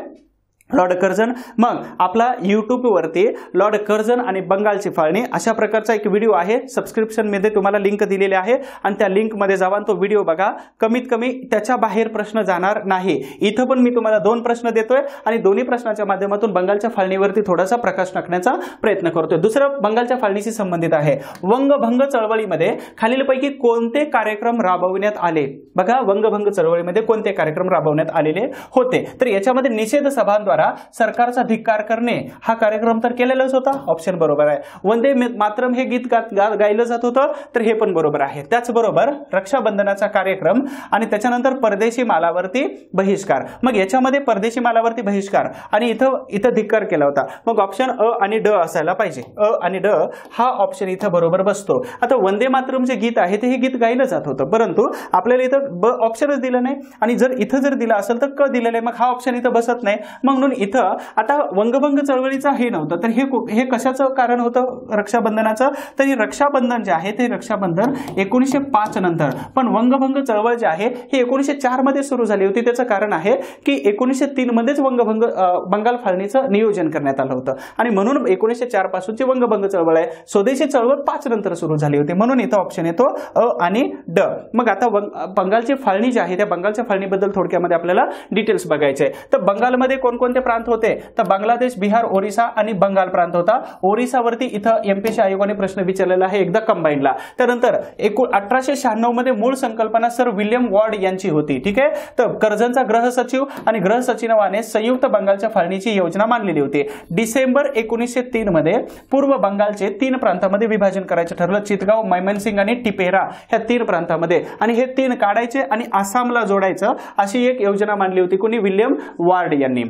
लॉर्ड कर्जन. मग आपला यूट्यूबवरती लॉर्ड कर्जन आणि बंगालची फाळणी अशा प्रकारचा एक व्हिडिओ आहे, सबस्क्रिप्शनमध्ये तुम्हाला लिंक दिलेली आहे आणि त्या लिंकमध्ये जावा, तो व्हिडिओ बघा. कमीत कमी त्याच्या बाहेर प्रश्न जाणार नाही. इथं पण मी तुम्हाला 2 प्रश्न देतोय आणि दोन्ही प्रश्नाच्या माध्यमातून बंगालच्या फाळणीवरती थोडासा प्रकाश टाकण्याचा प्रयत्न करतोय. दुसरं बंगालच्या फाळणीशी संबंधित आहे. वंगभंग चळवळीमध्ये खालीलपैकी कोणते कार्यक्रम राबवण्यात आले. बघा, वंगभंग चळवळीमध्ये कोणते कार्यक्रम राबवण्यात आलेले होते तर याच्यामध्ये निषेध सभांद्वारे द्वारा सरकारचा धिक्कार करणे हा कार्यक्रम तर केलेलाच होता, ऑप्शन बरोबर आहे. वंदे मातरम हे गीत गायलं जात होतं, तर हे पण बरोबर आहे. त्याचबरोबर रक्षाबंधनाचा कार्यक्रम आणि त्याच्यानंतर परदेशी मालावरती बहिष्कार. मग याच्यामध्ये परदेशी मालावरती बहिष्कार आणि इथं धिक्कार केला होता. मग ऑप्शन अ आणि ड असायला पाहिजे. अ आणि ड हा ऑप्शन इथं बरोबर बसतो. आता वंदे मातरम जे गीत आहे ते हे गीत गायलं जात होतं, परंतु आपल्याला इथं ब ऑप्शनच दिलं नाही आणि जर इथं जर दिला असेल तर क दिलेलं आहे, मग हा ऑप्शन इथं बसत नाही. म्हणून इथं आता वंगभंग चळवळीचा हे नव्हतं, तर हे कशाचं कारण होतं रक्षाबंधनाचं, तर हे रक्षाबंधन जे आहे ते रक्षाबंधन 1905 नंतर. पण वंगभंग चळवळ जे आहे हे 1904 मध्ये सुरू झाली होती. त्याचं कारण आहे की 1903 मध्येच बंगाल फाळणीचं नियोजन करण्यात आलं होतं आणि म्हणून 1904 पासूनची वंगभंग चळवळ आहे. स्वदेशी चळवळ 5 नंतर सुरू झाली होती, म्हणून इथं ऑप्शन येतो अ आणि ड. मग आता बंगालची फाळणी जी आहे त्या बंगालच्या फाळणीबद्दल थोडक्यामध्ये आपल्याला डिटेल्स बघायचे. तर बंगालमध्ये कोणकोणते प्रांत होते, तर बांगलादेश, बिहार, ओरिसा आणि बंगाल प्रांत होता. ओरिसावरती इथं एमपीएससी आयोगाने प्रश्न विचारलेला आहे एकदा कंबाईनला. त्यानंतर 1896 मध्ये मूळ संकल्पना सर विल्यम वॉर्ड यांची होती. ठीक आहे, तर कर्जनचा गृह सचिव आणि गृह सचिवाने संयुक्त बंगालच्या फाळणीची योजना मांडलेली होती. डिसेंबर 1903 मध्ये पूर्व बंगालचे 3 प्रांतामध्ये विभाजन करायचं ठरलं, चितगाव, मैमनसिंग आणि टिपेरा ह्या 3 प्रांतामध्ये, आणि हे 3 काढायचे आणि आसामला जोडायचं अशी एक योजना मांडली होती. कोणी, विल्यम वॉर्ड यांनी.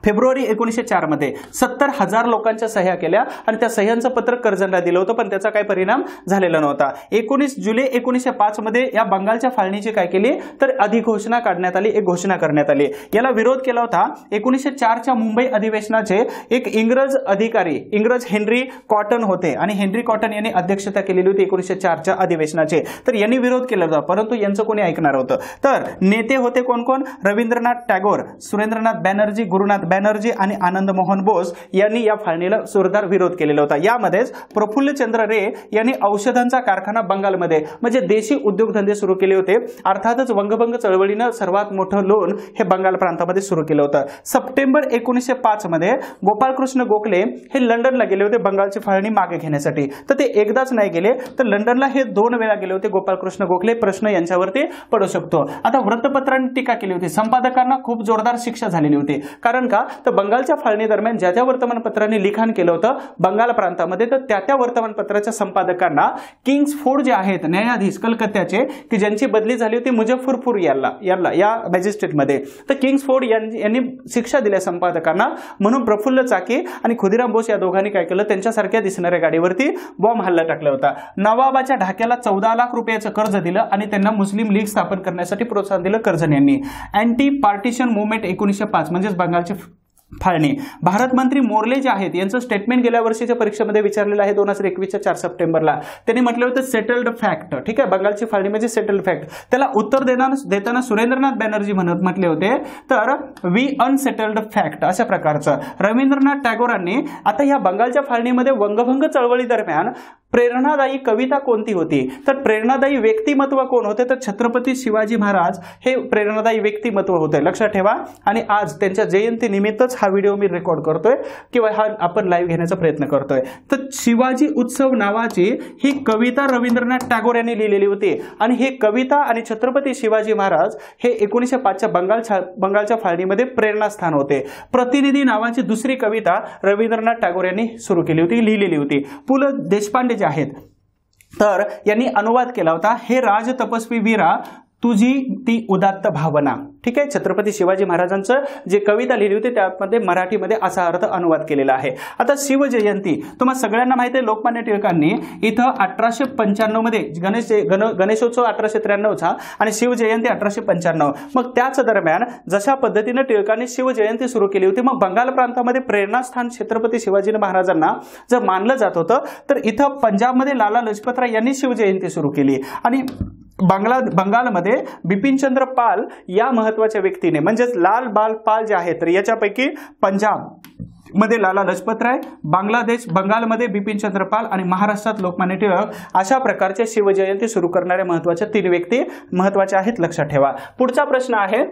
फेब्रुवारी 1904 मध्ये 70,000 लोकांच्या सह्या केल्या आणि त्या सह्यांचं पत्र कर्जनला दिलं होतं, पण त्याचा काही परिणाम झालेला नव्हता. 19 जुलै 1905 मध्ये या बंगालच्या फाळणीची काय केली, तर अधिघोषणा काढण्यात आली, एक घोषणा करण्यात आली. याला विरोध केला होता 1904च्या मुंबई अधिवेशनाचे एक इंग्रज अधिकारी, इंग्रज हेनरी कॉटन होते आणि हेनरी कॉटन यांनी अध्यक्षता केलेली होती 1904च्या अधिवेशनाचे. तर यांनी विरोध केला होता, परंतु यांचं कोणी ऐकणार होतं. तर नेते होते कोण कोण, रवींद्रनाथ टागोर, सुरेंद्रनाथ बॅनर्जी, गुरुनाथ बॅनर्जी आणि आनंद मोहन बोस यांनी या फाळणीला जोरदार विरोध केलेला होता. यामध्येच प्रफुल्लचंद्र रे यांनी औषधांचा कारखाना बंगालमध्ये म्हणजे देशी उद्योगधंदे सुरू केले होते. अर्थातच वंगभंग चळवळीनं सर्वात मोठं लोन हे बंगाल प्रांतामध्ये सुरू केलं होतं. सप्टेंबर 1905 मध्ये गोपाळकृष्ण गोखले हे लंडनला गेले होते बंगालची फाळणी मागे घेण्यासाठी. तर ते एकदाच नाही गेले, तर लंडनला हे 2 वेळा गेले होते गोपाळकृष्ण गोखले. प्रश्न यांच्यावरती पडू शकतो. आता वृत्तपत्रांनी टीका केली होती, संपादकांना खूप जोरदार शिक्षा झालेली होती. कारण का, तर बंगालच्या फाळणी दरम्यान ज्या ज्या वर्तमानपत्रांनी लिखाण केलं होतं बंगाल प्रांतामध्ये, तर त्या वर्तमानपत्राच्या संपादकांना किंग्स फोर्ड जे आहेत न्यायाधीश कलकत्त्याचे, की ज्यांची बदली झाली होती मुझफ्फरपूर या मॅजिस्ट्रेटमध्ये, तर किंग्स फोर्ड यांनी शिक्षा दिल्या संपादकांना. म्हणून प्रफुल्ल चाकी आणि खुदिराम बोस या दोघांनी काय केलं, त्यांच्यासारख्या दिसणाऱ्या गाडीवरती बॉम्ब हल्ला टाकला होता. नवाबाच्या ढाक्याला 14 लाख रुपयाचं कर्ज दिलं आणि त्यांना मुस्लिम लीग स्थापन करण्यासाठी प्रोत्साहन दिलं कर्जन यांनी. अँटी पार्टिशन मुवमेंट 1905 म्हणजेच बंगालचे फाळणी. भारत मंत्री मोर्ले जे आहेत यांचं स्टेटमेंट गेल्या वर्षीच्या परीक्षेमध्ये विचारलेलं आहे 2021च्या 4 सप्टेंबरला. त्यांनी म्हटलं होतं सेटल्ड फॅक्ट. ठीक आहे, बंगालची फाळणी म्हणजे सेटल्ड फॅक्ट. त्याला उत्तर देताना सुरेंद्रनाथ बॅनर्जी म्हटले होते तर वी अनसेटल्ड फॅक्ट अशा प्रकारचं. रवींद्रनाथ टागोरांनी आता या बंगालच्या फाळणीमध्ये वंगभंग चळवळी दरम्यान प्रेरणादायी कविता कोणती होती, तर प्रेरणादायी व्यक्तिमत्व कोण होते, तर छत्रपती शिवाजी महाराज हे प्रेरणादायी व्यक्तिमत्व होते, लक्षात ठेवा. आणि आज त्यांच्या जयंती निमित्तच हा व्हिडिओ मी रेकॉर्ड करतोय किंवा हा आपण लाईव्ह घेण्याचा प्रयत्न करतोय. तर शिवाजी उत्सव नावाची ही कविता रवींद्रनाथ टागोर यांनी लिहिलेली होती आणि ही कविता आणि छत्रपती शिवाजी महाराज हे 1905च्या बंगालच्या फाळणीमध्ये प्रेरणास्थान होते. प्रतिनिधी नावाची दुसरी कविता रवींद्रनाथ टागोर यांनी सुरू केली होती, लिहिलेली होती. पु ल देशपांडे जे आहेत तर यांनी अनुवाद केला होता, हे राज तपस्वी वीरा तुझी ती उदात्त भावना. ठीक आहे, छत्रपती शिवाजी महाराजांचं जे कविता लिहिली होती त्यामध्ये मराठीमध्ये असा अर्थ अनुवाद केलेला आहे. आता शिवजयंती तुम्हाला सगळ्यांना माहिती आहे, लोकमान्य टिळकांनी इथं 1895 मध्ये गणेशोत्सव 1893चा आणि शिवजयंती 1895. मग त्याच दरम्यान जशा पद्धतीने टिळकांनी शिवजयंती सुरू केली होती, मग बंगाल प्रांतामध्ये प्रेरणास्थान छत्रपती शिवाजी महाराजांना जर मानलं जात होतं, तर इथं पंजाबमध्ये लाला लजपतराय यांनी शिवजयंती सुरू केली आणि बंगालमध्ये बिपिनचंद्र पाल या महत्वाच्या व्यक्तीने म्हणजेच लाल बाल पाल जे आहेत, तर याच्यापैकी पंजाब मध्ये लाला लजपतराय, बंगालमध्ये बिपिनचंद्र पाल आणि महाराष्ट्रात लोकमान्य टिळक अशा प्रकारच्या शिवजयंती सुरू करणाऱ्या महत्वाच्या 3 व्यक्ती महत्वाच्या आहेत, लक्षात ठेवा. पुढचा प्रश्न आहे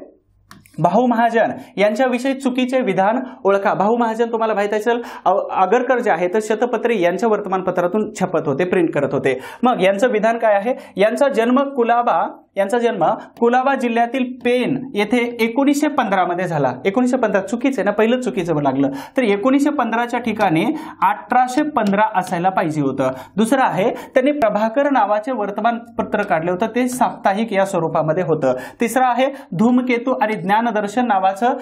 भाऊ महाजन यांच्याविषयी चुकीचे विधान ओळखा. भाऊ महाजन तुम्हाला माहित असेल आगरकर जे आहे तर शतपत्री यांच्या वर्तमानपत्रातून छपत होते, प्रिंट करत होते. मग यांचं विधान काय आहे, यांचा जन्म कुलाबा यांचा जन्म कुलाबा जिल्ह्यातील पेन येथे 1915 मध्ये झाला. 1915 चुकीचं आहे ना, पहिलं चुकीचं लागलं. तर 1915च्या ठिकाणी 1815 असायला पाहिजे होतं. दुसरं आहे, त्यांनी प्रभाकर नावाचे वर्तमानपत्र काढले होतं, ते साप्ताहिक या स्वरूपामध्ये होतं. तिसरं आहे, धूमकेतू आणि ज्ञानदर्शन नावाचं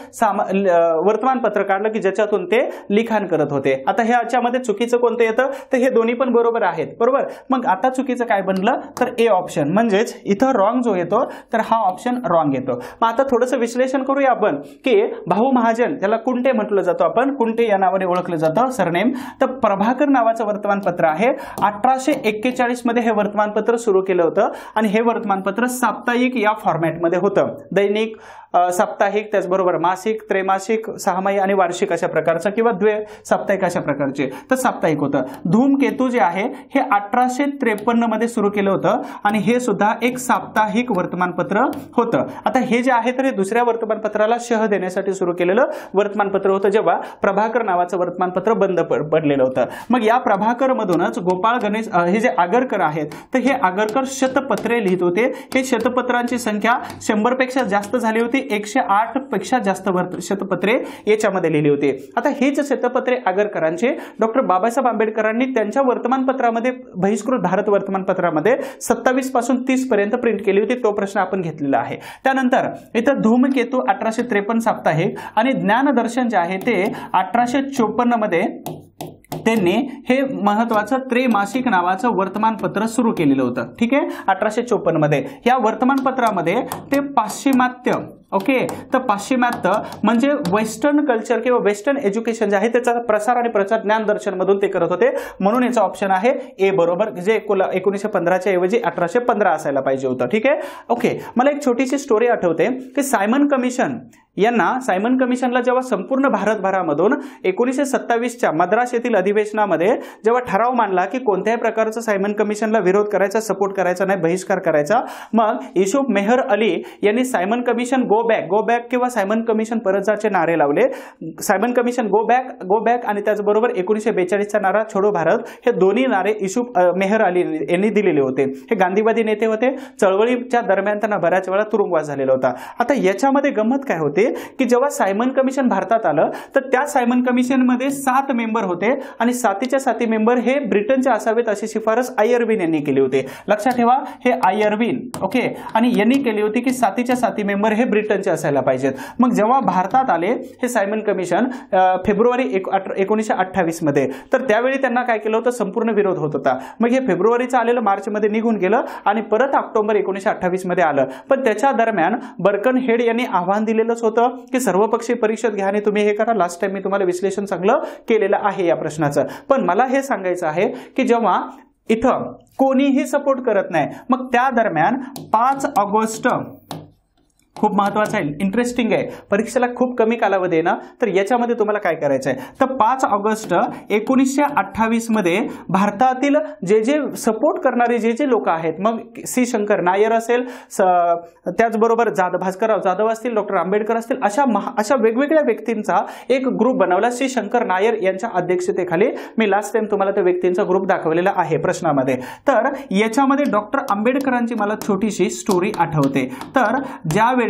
वर्तमानपत्र काढलं की ज्याच्यातून ते लिखाण करत होते. आता ह्याच्यामध्ये चुकीचं कोणतं येतं, तर हे दोन्ही पण बरोबर आहेत. बरोबर, मग आता चुकीचं काय बनलं, तर ए ऑप्शन, म्हणजेच इथं रॉंग जो येतो तर हा ऑप्शन रॉंग येतो. मग आता थोडंसं विश्लेषण करूया आपण की भाऊ महाजन, त्याला कुंटे म्हटलं जातं, आपण कुंटे या नावाने ओळखलं जातं सरनेम. तर प्रभाकर नावाचं वर्तमानपत्र आहे. 1841 मध्ये हे वर्तमानपत्र सुरू केलं होतं आणि हे वर्तमानपत्र साप्ताहिक या फॉर्मॅटमध्ये होतं. दैनिक, साप्ताहिक, त्याचबरोबर मासिक, त्रैमासिक, सहामाही आणि वार्षिक अशा प्रकारचं किंवा साप्ताहिक अशा प्रकारचे, तर साप्ताहिक होतं. धूमकेतू जे आहे हे 1853 मध्ये सुरू केलं होतं आणि हे सुद्धा एक साप्ताहिक वर्तमानपत्र होतं. आता हे जे आहे तर हे दुसऱ्या वर्तमानपत्राला शह देण्यासाठी सुरू केलेलं वर्तमानपत्र होतं, जेव्हा प्रभाकर नावाचं वर्तमानपत्र बंद पडलेलं होतं. मग या प्रभाकर मधूनच गोपाळ गणेश हे जे आगरकर आहेत, तर हे आगरकर शतपत्रे लिहित होते. हे शतपत्रांची संख्या 100 पेक्षा जास्त झाली होती. 108 पेक्षा जास्त शतपत्रे याच्यामध्ये लिहिली होती. आता हेच शतपत्रे आगरकरांचे डॉक्टर बाबासाहेब आंबेडकरांनी त्यांच्या वर्तमानपत्रामध्ये, बहिष्कृत भारत वर्तमानपत्रामध्ये 27 पासून 30 पर्यंत प्रिंट केली होती. तो प्रश्न आपण घेतलेला आहे. त्यानंतर इथं धूमकेतू 1853 साप्ताहिक आणि ज्ञानदर्शन जे आहे ते 1854 मध्ये त्यांनी हे महत्वाचं त्रैमासिक नावाचं वर्तमानपत्र सुरू केलेलं होतं. ठीक आहे, 1854 मध्ये. या वर्तमानपत्रामध्ये ते पाश्चिमात्य, ओके, तर पाश्चिमात्य म्हणजे वेस्टर्न कल्चर किंवा वेस्टर्न एज्युकेशन जे आहे त्याचा प्रसार आणि प्रचार ज्ञानदर्शन मधून ते करत होते. म्हणून याचा ऑप्शन आहे ए बरोबर, जे 1915च्या ऐवजी 1815 असायला पाहिजे होतं. ठीक आहे, ओके. मला एक छोटीशी स्टोरी आठवते की सायमन कमिशनला जेव्हा संपूर्ण भारतभरामधून 1927च्या मद्रास येथील अधिवेशनामध्ये जेव्हा ठराव मांडला की कोणत्याही प्रकारचं सायमन कमिशनला विरोध करायचा, सपोर्ट करायचा नाही, बहिष्कार करायचा, मग युसूफ मेहर अली यांनी सायमन कमिशन गो बॅक किंवा सायमन कमिशन परत जाचे नारे लावले. सायमन कमिशन गो बॅक आणि त्याचबरोबर 1942चा नारा छोडो भारत, हे दोन्ही नारे युसूफ मेहर अली यांनी दिलेले होते. हे गांधीवादी नेते होते. चळवळीच्या दरम्यान त्यांना बऱ्याच वेळा तुरुंगवास झालेला होता. आता याच्यामध्ये गंमत काय होते की जेव्हा सायमन कमिशन भारतात आलं तर त्या सायमन कमिशन मध्ये 7 मेंबर होते आणि 7च्या 7 मेंबर हे ब्रिटनचे असावेत अशी शिफारस आयर्विन यांनी केली होती. लक्षात ठेवा, हे आयर्विन, ओके, आणि यांनी केली होती की 7च्या 7 मेंबर हे ब्रिटनचे असायला पाहिजेत. मग जेव्हा भारतात आले हे सायमन कमिशन फेब्रुवारी 1928 मध्ये, तर त्यावेळी त्यांना काय केलं होतं, संपूर्ण विरोध होत होता. मग हे फेब्रुवारीचं आलेलं मार्च मध्ये निघून गेलं आणि परत ऑक्टोबर 1928 मध्ये आलं. पण त्याच्या दरम्यान बर्कन हेड यांनी आव्हान दिलेलंच होतं की सर्वपक्षीय परिषद घ्या आणि तुम्ही हे करा. लास्ट टाइम मी तुम्हाला विश्लेषण चांगलं केलेलं आहे या प्रश्नाचं. पण मला हे सांगायचं आहे की जेव्हा इथं कोणीही सपोर्ट करत नाही, मग त्या दरम्यान 5 ऑगस्ट खूप महत्वाचं आहे, इंटरेस्टिंग आहे, परीक्षेला खूप कमी कालावधी आहे ना, तर याच्यामध्ये तुम्हाला काय करायचं आहे, तर 5 ऑगस्ट 1928 मध्ये भारतातील जे सपोर्ट करणारे जे लोक आहेत, मग सी शंकर नायर असेल, त्याचबरोबर भास्करराव जाधव असतील, डॉक्टर आंबेडकर असतील, अशा वेगवेगळ्या व्यक्तींचा एक ग्रुप बनवला सी शंकर नायर यांच्या अध्यक्षतेखाली. मी लास्ट टाइम तुम्हाला त्या व्यक्तींचा ग्रुप दाखवलेला आहे प्रश्नामध्ये. तर याच्यामध्ये डॉक्टर आंबेडकरांची मला छोटीशी स्टोरी आठवते. तर ज्यावेळी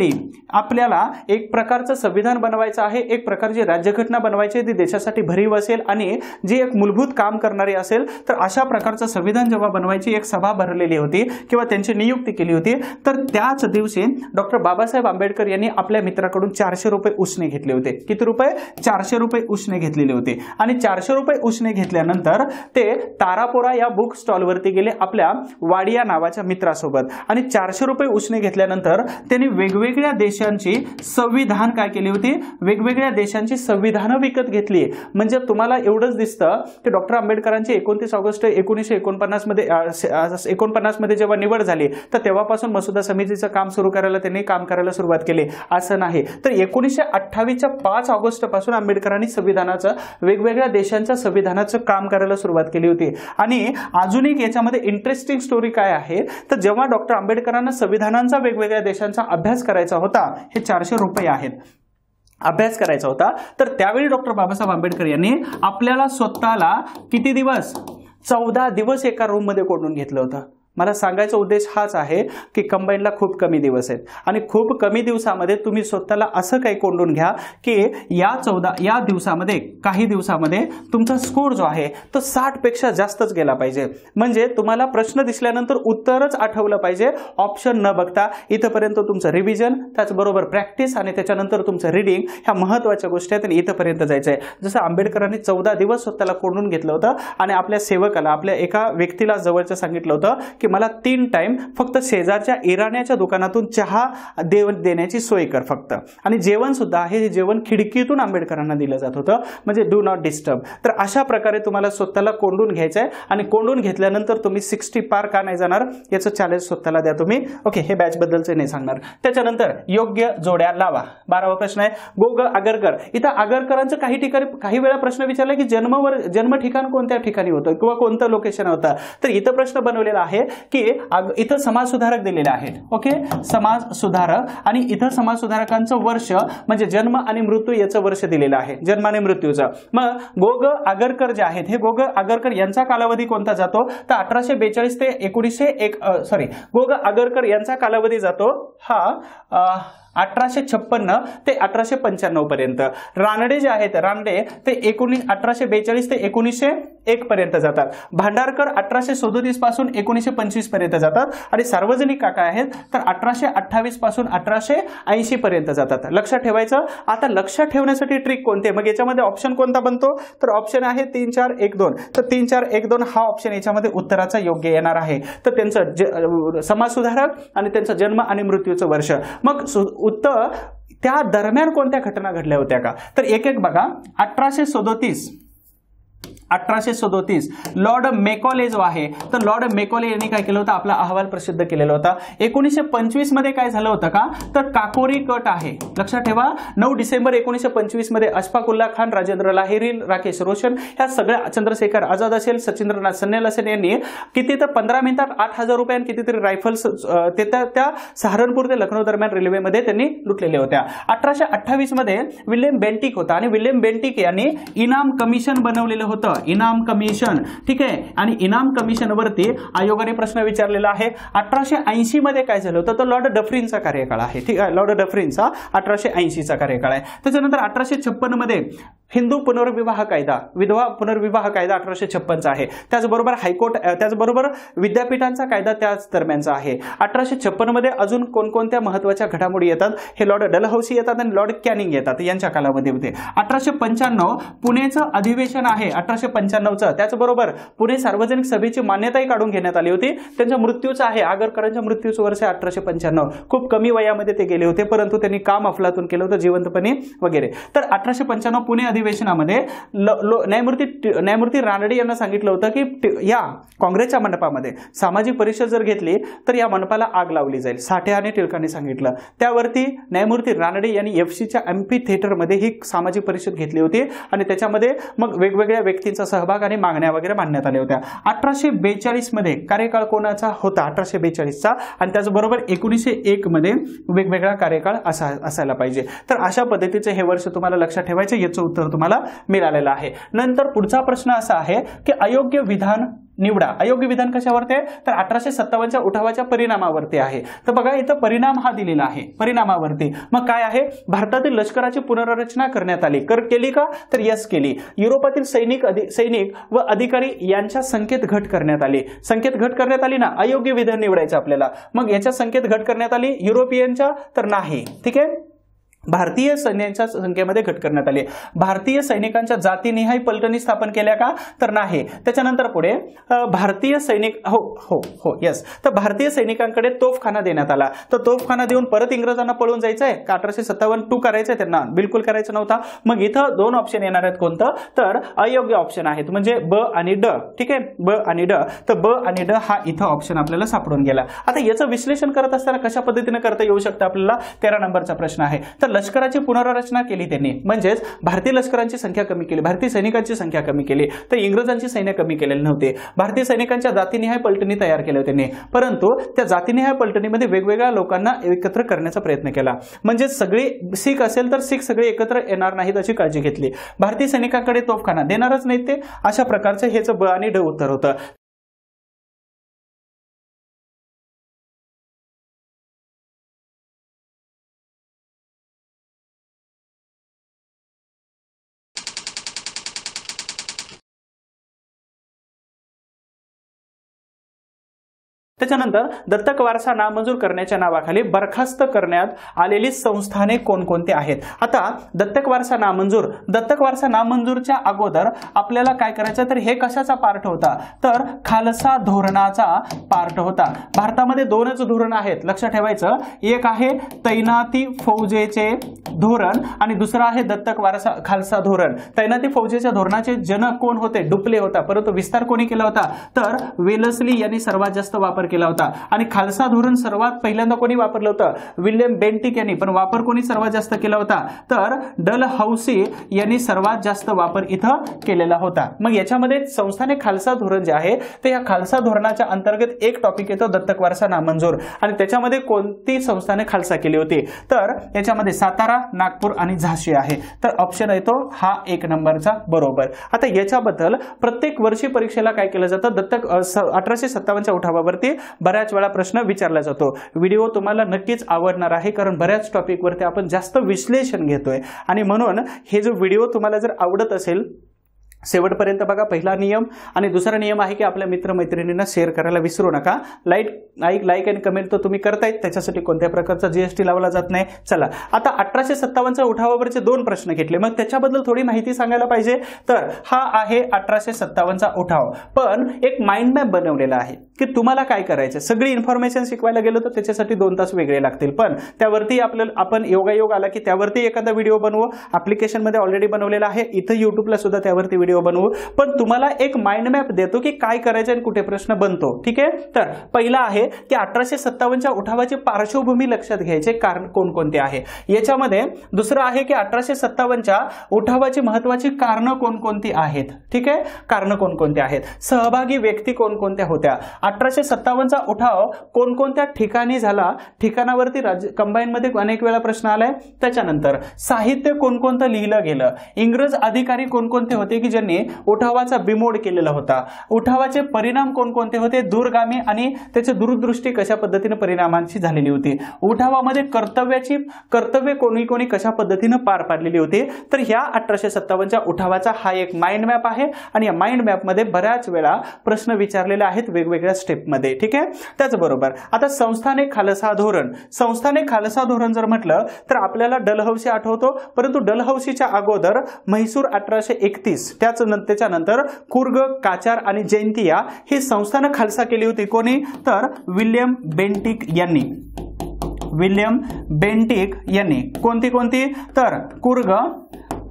आपल्याला एक प्रकारचं संविधान बनवायचं आहे, एक प्रकारची राज्यघटना बनवायची आहे, ती देशासाठी भरीव असेल आणि जी एक मूलभूत काम करणारी असेल, तर अशा प्रकारचं संविधान जेव्हा बनवायची एक सभा भरलेली होती किंवा त्यांची नियुक्ती केली होती, तर त्याच दिवशी डॉक्टर बाबासाहेब आंबेडकर यांनी आपल्या मित्राकडून 400 रुपये उसने घेतले होते. किती रुपये? 400 रुपये उसने घेतलेले होते. आणि 400 रुपये उसने घेतल्यानंतर ते तारापोरा या बुक स्टॉलवरती गेले आपल्या वाडिया नावाच्या मित्रासोबत. आणि 400 रुपये उसने घेतल्यानंतर त्यांनी वेगवेगळ्या देशांची संविधान काय केली होती, वेगवेगळ्या देशांची संविधानं विकत घेतली. म्हणजे तुम्हाला एवढंच दिसतं की डॉक्टर आंबेडकरांची 29 ऑगस्ट 1949 मध्ये जेव्हा निवड झाली, तर तेव्हापासून मसुदा समितीचं काम सुरू करायला त्यांनी काम करायला सुरुवात केली, असं नाही. तर 1928च्या 5 ऑगस्ट पासून आंबेडकरांनी संविधानाचं, वेगवेगळ्या देशांच्या संविधानाचं काम करायला सुरुवात केली होती. आणि अजून एक याच्यामध्ये इंटरेस्टिंग स्टोरी काय आहे, तर जेव्हा डॉक्टर आंबेडकरांना संविधानांचा वेगवेगळ्या देशांचा अभ्यास करायचा होता, हे 400 रुपये आहेत, अभ्यास करायचा होता, तर त्यावेळी डॉक्टर बाबासाहेब आंबेडकर यांनी आपल्याला स्वतःला किती दिवस, 14 दिवस एका रूम मध्ये कोंडून घेतलं होतं. मला सांगायचा उद्देश हाच आहे की कंबाईनला खूप कमी दिवस आहेत आणि खूप कमी दिवसामध्ये तुम्ही स्वतःला असं काही कोंडून घ्या की या दिवसामध्ये काही दिवसामध्ये तुमचा स्कोर जो आहे तो 60 पेक्षा जास्तच गेला पाहिजे. म्हणजे तुम्हाला प्रश्न दिसल्यानंतर उत्तरच आठवलं पाहिजे, ऑप्शन न बघता. इथपर्यंत तुमचं रिव्हिजन, त्याचबरोबर प्रॅक्टिस आणि त्याच्यानंतर तुमचं रीडिंग, ह्या महत्त्वाच्या गोष्टी आहेत आणि इथपर्यंत जायचं आहे. जसं आंबेडकरांनी 14 दिवस स्वतःला कोंडून घेतलं होतं आणि आपल्या सेवकाला, आपल्या एका व्यक्तीला जवळचं सांगितलं होतं की मला 3 टाइम फक्त शेजारच्या इराण्याच्या दुकानातून चहा देण्याची सोय कर फक्त, आणि जेवण सुद्धा आहे हे जेवण खिडकीतून आंबेडकरांना दिलं जात होतं, म्हणजे डू नॉट डिस्टर्ब. तर अशा प्रकारे तुम्हाला स्वतःला कोंडून घ्यायचं आहे आणि कोंडून घेतल्यानंतर तुम्ही 60 पार का नाही जाणार याचं चॅलेंज स्वतःला द्या तुम्ही. ओके, हे बॅच बद्दलचे नाही सांगणार. त्याच्यानंतर योग्य जोड्या लावा. 12वा प्रश्न आहे गो ग आगरकर. इथं आगरकरांचं काही वेळा प्रश्न विचारला की जन्म ठिकाण कोणत्या ठिकाणी होतं किंवा कोणतं लोकेशन होतं. तर इथं प्रश्न बनवलेला आहे की इथं समाज सुधारक दिलेले आहेत. ओके, समाज सुधारक, आणि इथं समाज सुधारकांचं वर्ष म्हणजे जन्म आणि मृत्यू याचं वर्ष दिलेलं आहे, जन्म आणि मृत्यूचं. मग गो ग आगरकर जे आहेत हे गो ग आगरकर यांचा कालावधी कोणता जातो तर 1842 ते 1901 गो ग आगरकर यांचा कालावधी जातो हा 1856 ते 1895 पर्यंत. रानडे जे आहेत रानडे ते 1842 ते 1901 पर्यंत जातात. भांडारकर 1837 पासून 1925 पर्यंत जातात आणि सार्वजनिक काका आहेत तर 1828 पासून 1880 पर्यंत जातात. लक्षात ठेवायचं. आता लक्षात ठेवण्यासाठी ट्रिक कोणते, मग याच्यामध्ये ऑप्शन कोणता बनतो तर ऑप्शन आहे 3 4 1 2. तर 3 4 1 2 हा ऑप्शन याच्यामध्ये उत्तराचा योग्य येणार आहे. तर त्यांचं समाज सुधारक आणि त्यांचा जन्म आणि मृत्यूचं वर्ष. मग उत्तर त्या दरम्यान कोणत्या घटना घडल्या होत्या का तर एक एक बघा. 1837 लॉर्ड मेकॉले जो आहे तर लॉर्ड मेकॉले यांनी काय केलं होतं आपला अहवाल प्रसिद्ध केलेला होता. 1925 मध्ये काय झालं होतं का तर काकोरी कट आहे. लक्षात ठेवा 9 डिसेंबर 1925 मध्ये अशफाकुल्ला खान, राजेंद्र लाहिरी, राकेश रोशन ह्या सगळ्या, चंद्रशेखर आझाद असेल, सचिंद्रनाथ सन्याल असेल यांनी किती तर 15 मिनिटात 8000 रुपये आणि कितीतरी रायफल्स त्या सहारनपूर ते लखनौ दरम्यान रेल्वेमध्ये त्यांनी लुटलेल्या होत्या. 1828 मध्ये विल्यम बेंटिक होता आणि विल्यम बेंटिक यांनी इनाम कमिशन बनवलेलं होतं, इनाम कमिशन. ठीक आहे, आणि इनाम कमिशन वरती आयोगाने प्रश्न विचारलेला आहे. 1880 मध्ये काय झालं होतं तर लॉर्ड डफरीनचा कार्यकाळ आहे. ठीक आहे, लॉर्ड डफरीनचा 1880चा कार्यकाळ आहे. त्याच्यानंतर 1856 मध्ये हिंदू पुनर्विवाह कायदा, विधवा पुनर्विवाह कायदा 1856 आहे. त्याचबरोबर हायकोर्ट, त्याचबरोबर विद्यापीठांचा कायदा त्याच दरम्यानचा आहे. 1856 मध्ये अजून कोणकोणत्या महत्वाच्या घडामोडी येतात हे लॉर्ड डलहौसी येतात आणि लॉर्ड कॅनिंग येतात यांच्या कालावधीमध्ये. 1895 पुणेचं अधिवेशन आहे 1895चं. त्याचबरोबर पुणे सार्वजनिक सभेची मान्यताही काढून घेण्यात आली होती. त्यांच्या मृत्यूचं आहे, आगरकरांच्या मृत्यूचं वर्ष 1895. खूप कमी वयामध्ये ते गेले होते परंतु त्यांनी काम अफलातून केलं होतं जिवंतपणे वगैरे. तर 1895 पुणे अधिवेशनामध्ये न्यायमूर्ती रानडे यांना सांगितलं होतं की या काँग्रेसच्या मंडपामध्ये सामाजिक परिषद जर घेतली तर या मंडपाला आग लावली जाईल. साठे आणि टिळकांनी सांगितलं. त्यावरती न्यायमूर्ती रानडे यांनी एफसीच्या एमपी थिएटरमध्ये ही सामाजिक परिषद घेतली होती आणि त्याच्यामध्ये मग वेगवेगळ्या व्यक्तींचा सहभाग आणि मागण्या वगैरे मांडण्यात आल्या होत्या. 1842 मध्ये कार्यकाळ कोणाचा होता 1842चा आणि त्याचबरोबर 1901 मध्ये वेगवेगळा कार्यकाळ असायला पाहिजे. तर अशा पद्धतीचे हे वर्ष तुम्हाला लक्षात ठेवायचे, याचं उत्तर तुम्हाला मिळालेलं आहे. नंतर पुढचा प्रश्न असा आहे की अयोग्य विधान निवडा. अयोग्य विधान कशावरती आहे तर 1857च्या उठावाच्या परिणामावरती आहे. तर बघा इथं परिणाम हा दिलेला आहे, परिणामावरती. मग काय आहे, भारतातील लष्कराची पुनर्रचना करण्यात आली. केली का तर यस केली. युरोपातील सैनिक व अधिकारी यांच्या संख्येत घट करण्यात आली. संख्येत घट करण्यात आली ना, अयोग्य विधान निवडायचं आपल्याला. मग याच्या संख्येत घट करण्यात आली, युरोपियनच्या तर नाही. ठीक आहे, भारतीय सैन्यांच्या संख्येमध्ये घट करण्यात आली. भारतीय सैनिकांच्या जातीनिहाय पलटणी स्थापन केल्या का तर नाही. त्याच्यानंतर पुढे भारतीय सैनिक यस, तर भारतीय सैनिकांकडे तोफखाना देण्यात आला. तर तोफखाना देऊन परत इंग्रजांना पळून जायचंय का 1857 करायचंय त्यांना, बिलकुल करायचं नव्हता. मग इथं 2 ऑप्शन येणार आहेत, कोणतं तर अयोग्य ऑप्शन आहेत म्हणजे ब आणि ड. ठीक आहे, ब आणि ड. तर ब आणि ड हा इथं ऑप्शन आपल्याला सापडून गेला. आता याचं विश्लेषण करत असताना कशा पद्धतीने करता येऊ शकतं आपल्याला 13 नंबरचा प्रश्न आहे. तर लष्कराची पुनर्रचना केली त्यांनी, म्हणजेच भारतीय लष्कराची संख्या कमी केली, भारतीय सैनिकांची संख्या कमी केली. तर इंग्रजांची सैन्य कमी केलेली नव्हते. भारतीय सैनिकांच्या जातीनिहाय पलटणी तयार केल्या त्यांनी, परंतु त्या जातीनिहाय पलटणीमध्ये वेगवेगळ्या लोकांना एकत्र करण्याचा प्रयत्न केला. म्हणजे सगळी सिख असेल तर सिख सगळे एकत्र येणार नाहीत अशी काळजी घेतली. भारतीय सैनिकांकडे तोफखाना देणारच नाहीत ते. अशा प्रकारचं हेच ब आणि ड उत्तर होतं. त्याच्यानंतर दत्तक वारसा नामंजूर करण्याच्या नावाखाली बरखास्त करण्यात आलेली संस्थाने कोणकोणती आहेत. आता दत्तक वारसा नामंजूरच्या अगोदर आपल्याला काय करायचं, तर हे कशाचा पार्ट होता, तर खालसा धोरणाचा पार्ट होता. भारतामध्ये दोनच धोरण आहेत, लक्षात ठेवायचं. एक आहे तैनाती फौजेचे धोरण आणि दुसरं आहे दत्तक वारसा खालसा धोरण. तैनाती फौजेच्या धोरणाचे जनक कोण होते, डुप्ले होता, परंतु विस्तार कोणी केला होता, तर वेलस्ली यांनी सर्वात जास्त वापर केला होता. आणि खालसा धोरण सर्वात पहिल्यांदा कोणी वापरलं होतं, विल्यम बेंटिक यांनी. पण वापर कोणी सर्वात जास्त केला होता, तर डलहौसी यांनी सर्वात जास्त वापर इथं केलेला होता. मग याच्यामध्ये संस्थाने खालसा धोरण जे आहे ते या खालसा धोरणाच्या अंतर्गत एक टॉपिक येतो दत्तक वारसा नामंजूर. आणि त्याच्यामध्ये कोणती संस्थाने खालसा केली होती, तर याच्यामध्ये सातारा, नागपूर आणि झाशी आहे. तर ऑप्शन येतो हा 1 नंबरचा बरोबर. आता याच्याबद्दल प्रत्येक वर्षी परीक्षेला काय केलं जातं, दत्तक 1857च्या उठावावरती बऱ्याच वेळा प्रश्न विचारला जातो. व्हिडिओ तुम्हाला नक्कीच आवडणार आहे, कारण बऱ्याच टॉपिकवरती आपण जास्त विश्लेषण घेतोय. आणि म्हणून हे जो व्हिडिओ तुम्हाला जर आवडत असेल शेवटपर्यंत बघा. पहिला नियम. आणि दुसरा नियम आहे की आपल्या मित्रमैत्रिणींना शेअर करायला विसरू नका. लाईक आणि कमेंट तर तुम्ही करतायत, त्याच्यासाठी कोणत्या प्रकारचा जीएसटी लावला जात नाही. चला, आता 1857च्या उठावावरचे 2 प्रश्न घेतले, मग त्याच्याबद्दल थोडी माहिती सांगायला पाहिजे. तर हा आहे 1857चा उठाव. पण एक माइंड मॅप बनवलेला आहे की तुम्हाला काय करायचं. सगळी इन्फॉर्मेशन शिकवायला गेलो तर त्याच्यासाठी 2 तास वेगळे लागतील. पण त्यावरती आपण योगायोग आला की त्यावरती एखादा व्हिडिओ बनवू. ऍप्लिकेशन मध्ये ऑलरेडी बनवलेला आहे, इथं युट्यूबला सुद्धा त्यावरती व्हिडिओ बनवू. पण तुम्हाला एक माइंड मॅप देतो की काय करायचं आणि कुठे प्रश्न बनतो. ठीक आहे. तर पहिला आहे की 1857च्या उठावाची पार्श्वभूमी लक्षात घ्यायचे कारण कोणकोणते आहे याच्यामध्ये. दुसरं आहे की 1857च्या उठावाची महत्वाची कारण कोणकोणती आहेत. ठीक आहे, कारण कोणकोणते आहेत. सहभागी व्यक्ती कोणकोणत्या होत्या. 1857चा उठाव कोणकोणत्या ठिकाणी झाला, ठिकाणावरती कंबाईन मध्ये अनेक वेळा प्रश्न आलाय. त्याच्यानंतर साहित्य कोणकोणतं लिहिलं गेलं. इंग्रज अधिकारी कोणकोणते होते की ज्यांनी उठावाचा बिमोड केलेला होता. उठावाचे परिणाम कोणकोणते होते, दूरगामी आणि त्याची दूरदृष्टी कशा पद्धतीने परिणामांची झालेली होती. उठावामध्ये कर्तव्य कोणी कशा पद्धतीने पार पाडलेली होती. तर ह्या 1857च्या उठावाचा हा एक माइंड मॅप आहे. आणि या माइंड मॅप मध्ये बऱ्याच वेळा प्रश्न विचारलेले आहेत वेगवेगळ्या स्टेप मध्ये. ठीक आहे. त्याचबरोबर आता संस्थाने खालसा धोरण जर म्हटलं तर आपल्याला डलहौसी आठवतो, परंतु डलहौसीच्या अगोदर म्हैसूर 1831, त्याच्यानंतर कुर्ग, काचार आणि जैंतिया ही संस्थानं खालसा केली होती. कोणी, तर विल्यम बेंटिक यांनी. कोणती, तर कुर्ग,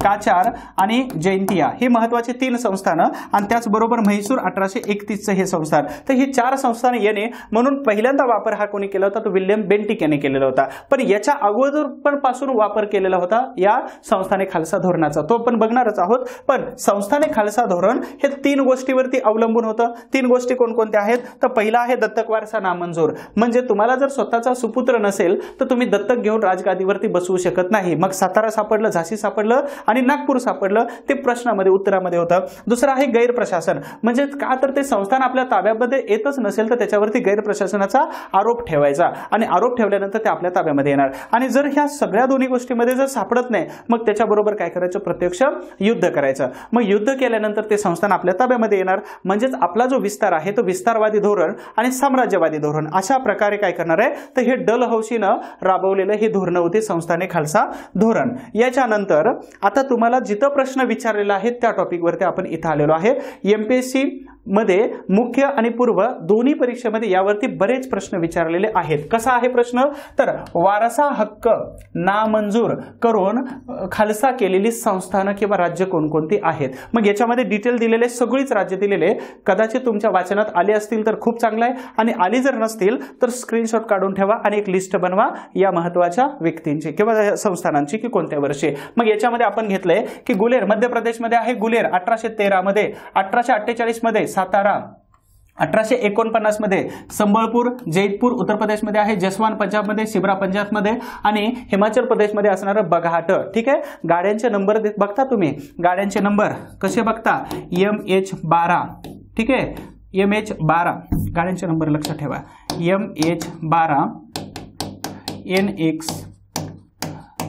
काचार आणि जैंतिया ही महत्वाची 3 संस्थानं. आणि त्याचबरोबर म्हैसूर 1831 हे संस्थान. तर ही 4 संस्थानं येणे म्हणून पहिल्यांदा वापर हा कोणी केला होता, तो विल्यम बेंटिक यांनी केलेला होता. पण याच्या अगोदर पण पासून वापर केलेला होता या संस्थाने खालसा धोरणाचा, तो पण बघणारच आहोत. पण संस्थाने खालसा धोरण हे 3 गोष्टीवरती अवलंबून होतं. 3 गोष्टी कोणकोणत्या आहेत, तर पहिला आहे दत्तक वारसा नामंजूर. म्हणजे तुम्हाला जर स्वतःचा सुपुत्र नसेल तर तुम्ही दत्तक घेऊन राजगादीवरती बसवू शकत नाही. मग सातारा सापडलं, झाशी सापडलं आणि नागपूर सापडलं, ते प्रश्नामध्ये उत्तरामध्ये होतं. दुसरं आहे गैरप्रशासन. म्हणजे का, तर ते संस्थान आपल्या ताब्यामध्ये येतच नसेल तर त्याच्यावरती गैरप्रशासनाचा आरोप ठेवायचा आणि आरोप ठेवल्यानंतर ते आपल्या ताब्यामध्ये येणार. आणि जर ह्या सगळ्या दोन्ही गोष्टीमध्ये जर सापडत नाही मग त्याच्याबरोबर काय करायचं, प्रत्यक्ष युद्ध करायचं. मग युद्ध केल्यानंतर ते संस्थान आपल्या ताब्यामध्ये येणार. म्हणजेच आपला जो विस्तार आहे तो विस्तारवादी धोरण आणि साम्राज्यवादी धोरण अशा प्रकारे काय करणार आहे, तर हे डलहौसीनं राबवलेलं ही धोरणं होती संस्थाने खालसा धोरण. याच्यानंतर आता तुम्हाला जिथं प्रश्न विचारलेला आहे त्या टॉपिकवरती आपण इथं आलेलो आहे. एमपीएससी मध्ये मुख्य आणि पूर्व दोन्ही परीक्षेमध्ये यावरती बरेच प्रश्न विचारलेले आहेत. कसा आहे प्रश्न, तर वारसा हक्क नामंजूर करून खालसा केलेली संस्थानं किंवा राज्य कोणकोणती आहेत. मग याच्यामध्ये डिटेल दिलेले, सगळीच राज्य दिलेले. कदाचित तुमच्या वाचनात आले असतील तर खूप चांगलं आहे, आणि आली जर नसतील तर स्क्रीनशॉट काढून ठेवा आणि एक लिस्ट बनवा या महत्वाच्या व्यक्तींची किंवा संस्थानांची की कोणत्या वर्षी. मग याच्यामध्ये आपण घेतलंय की गुलेर मध्य प्रदेशमध्ये आहे, गुलेर 1813 मध्ये, 1848 मध्ये सातारा, 1849 मध्ये संबळपूर, जैतपूर उत्तर प्रदेशमध्ये आहे, जसवान पंजाबमध्ये, शिबरा पंजाबमध्ये आणि हिमाचल प्रदेशमध्ये असणारं बघाट. ठीक आहे. गाड्यांचे नंबर बघता तुम्ही, गाड्यांचे नंबर कसे बघता, MH12. ठीक आहे, MH12 गाड्यांचे नंबर लक्षात ठेवा. MH12 NX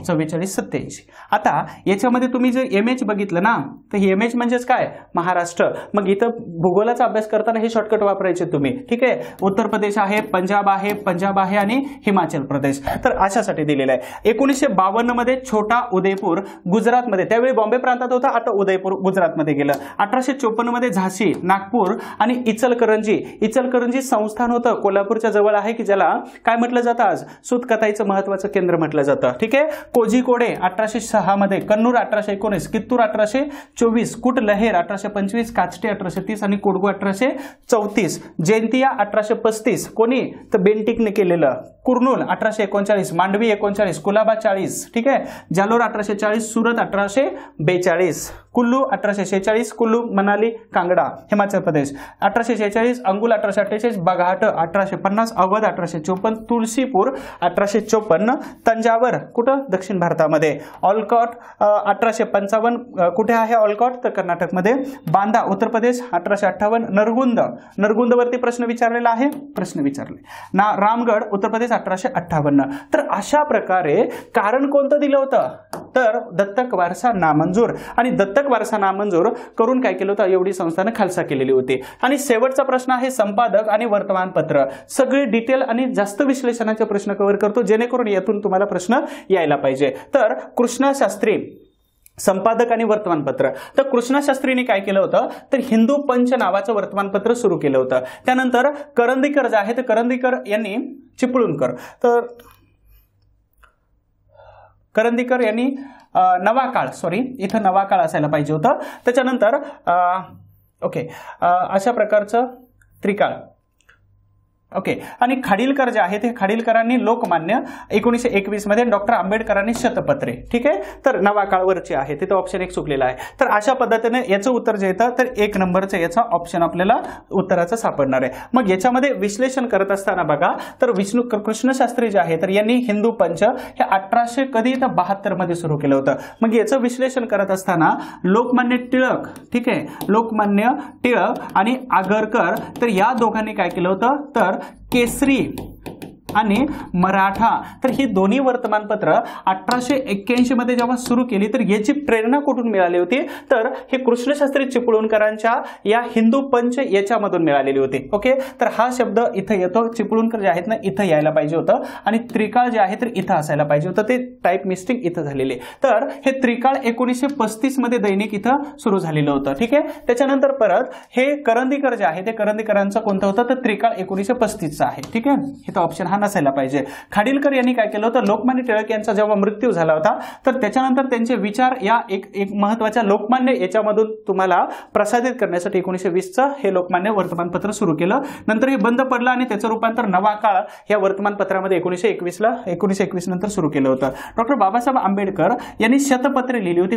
44, 87. आता याच्यामध्ये तुम्ही जर MH बघितलं ना, तर हे MH म्हणजेच काय, महाराष्ट्र. मग इथं भूगोलाचा अभ्यास करताना हे शॉर्टकट वापरायचे तुम्ही. ठीक आहे, उत्तर प्रदेश आहे, पंजाब आहे आणि हिमाचल प्रदेश. तर अशासाठी दिलेलं आहे. 1952 मध्ये छोटा उदयपूर गुजरातमध्ये, त्यावेळी बॉम्बे प्रांतात होता, आता उदयपूर गुजरातमध्ये गेलं. 1854 मध्ये झाशी, नागपूर आणि इचलकरंजी संस्थान होतं, कोल्हापूरच्या जवळ आहे, की ज्याला काय म्हटलं जातं आज, सूतकताईचं महत्वाचं केंद्र म्हटलं जातं. ठीक आहे. कोझिकोडे 1806 मध्ये, कन्नूर 1819, कित्तूर 1824, कुटलहेर 1825, काचटे 1830 आणि कोडगू 1834, जयंतिया 1835, कोणी तर बेंटिकने केलेलं. कुर्नूल 1839, मांडवी 39, कुलाबा 40. ठीक आहे. जालोर 1840, सुरत 1842, कुल्लू 1846, कुल्लू मनाली कांगडा हिमाचल प्रदेश 1846, अंगुल 1848, बाघाट 1850, अवध 1854, तुळशीपूर 1854, तंजावर कुठं दक्षिण भारतामध्ये, ऑलकॉट 1855, कुठे आहे ऑलकॉट तर कर्नाटकमध्ये, बांदा उत्तर प्रदेश 1858, नरगुंदवरती प्रश्न विचारलेला आहे, ना रामगड उत्तर प्रदेश 1858. तर अशा प्रकारे कारण कोणतं दिलं होतं, तर दत्तक वारसा नामंजूर. आणि दत्तक वारसा नामंजूर करून काय केलं होतं, एवढी संस्थानं खालसा केलेली होती. आणि शेवटचा प्रश्न आहे संपादक आणि वर्तमानपत्र. सगळे डिटेल आणि जास्त विश्लेषणाचे प्रश्न कव्हर करतो, जेणेकरून यातून तुम्हाला प्रश्न यायला पाहिजे. तर कृष्णशास्त्री संपादक आणि वर्तमानपत्र. तर कृष्णशास्त्रीने काय केलं होतं, तर हिंदू पंच नावाचं वर्तमानपत्र सुरू केलं होतं. त्यानंतर करंदीकर जे आहे, तर करंदीकर यांनी चिपळूणकर, तर करंदीकर यांनी नवा काळ असायला पाहिजे होतं. त्याच्यानंतर अशा प्रकारचं त्रिकाळ. आणि खाडीलकर जे आहे, ते खाडीलकरांनी लोकमान्य 1921 मध्ये, डॉक्टर आंबेडकरांनी शतपत्रे. ठीक आहे. तर नवा काळवरचे आहे, तिथं ऑप्शन 1 चुकलेला आहे. तर अशा पद्धतीने याचं उत्तर जे येतं, तर 1 नंबरचं याचा ऑप्शन आपल्याला उत्तराचं सापडणार आहे. मग याच्यामध्ये विश्लेषण करत असताना बघा, तर कृष्णशास्त्री जे आहे, तर यांनी हिंदू पंच हे 1872 मध्ये सुरू केलं होतं. मग याचं विश्लेषण करत असताना लोकमान्य टिळक, ठीक आहे, लोकमान्य टिळक आणि आगरकर, तर या दोघांनी काय केलं होतं, तर केसरी आणि मराठा, तर ही दोन्ही वर्तमानपत्र 1881 मध्ये जेव्हा सुरू केली, तर याची प्रेरणा कुठून मिळाली होती, तर हे कृष्णशास्त्री चिपळूणकरांच्या या हिंदू पंच याच्यामधून मिळालेली होती. ओके. तर हा शब्द इथं येतो, चिपळूणकर जे आहेत ना इथं यायला पाहिजे होतं, आणि त्रिकाळ जे आहे तर इथं असायला पाहिजे होतं, ते टाईप मिस्टेक इथं झालेले. तर हे त्रिकाळ 1935 मध्ये दैनिक इथं सुरू झालेलं होतं. ठीक आहे. त्याच्यानंतर परत हे करंदीकर जे आहे, ते करंदीकरांचं कोणतं होतं, तर त्रिकाळ 1935 आहे. ठीक आहे. इथं ऑप्शन हा नसायला पाहिजे. खाडीलकर यांनी काय केलं होतं, लोकमान्य टिळक यांचा जेव्हा मृत्यू झाला होता, तर त्याच्यानंतर त्यांचे विचार या एक महत्वाच्या लोकमान्य याच्यामधून तुम्हाला प्रसारित करण्यासाठी 1920चं हे लोकमान्य वर्तमानपत्र सुरू केलं. नंतर हे बंद पडलं आणि त्याचं रूपांतर नवा काळ या वर्तमानपत्रामध्ये 1921 नंतर सुरू केलं होतं. डॉक्टर बाबासाहेब आंबेडकर यांनी शतपत्रे लिहिली होती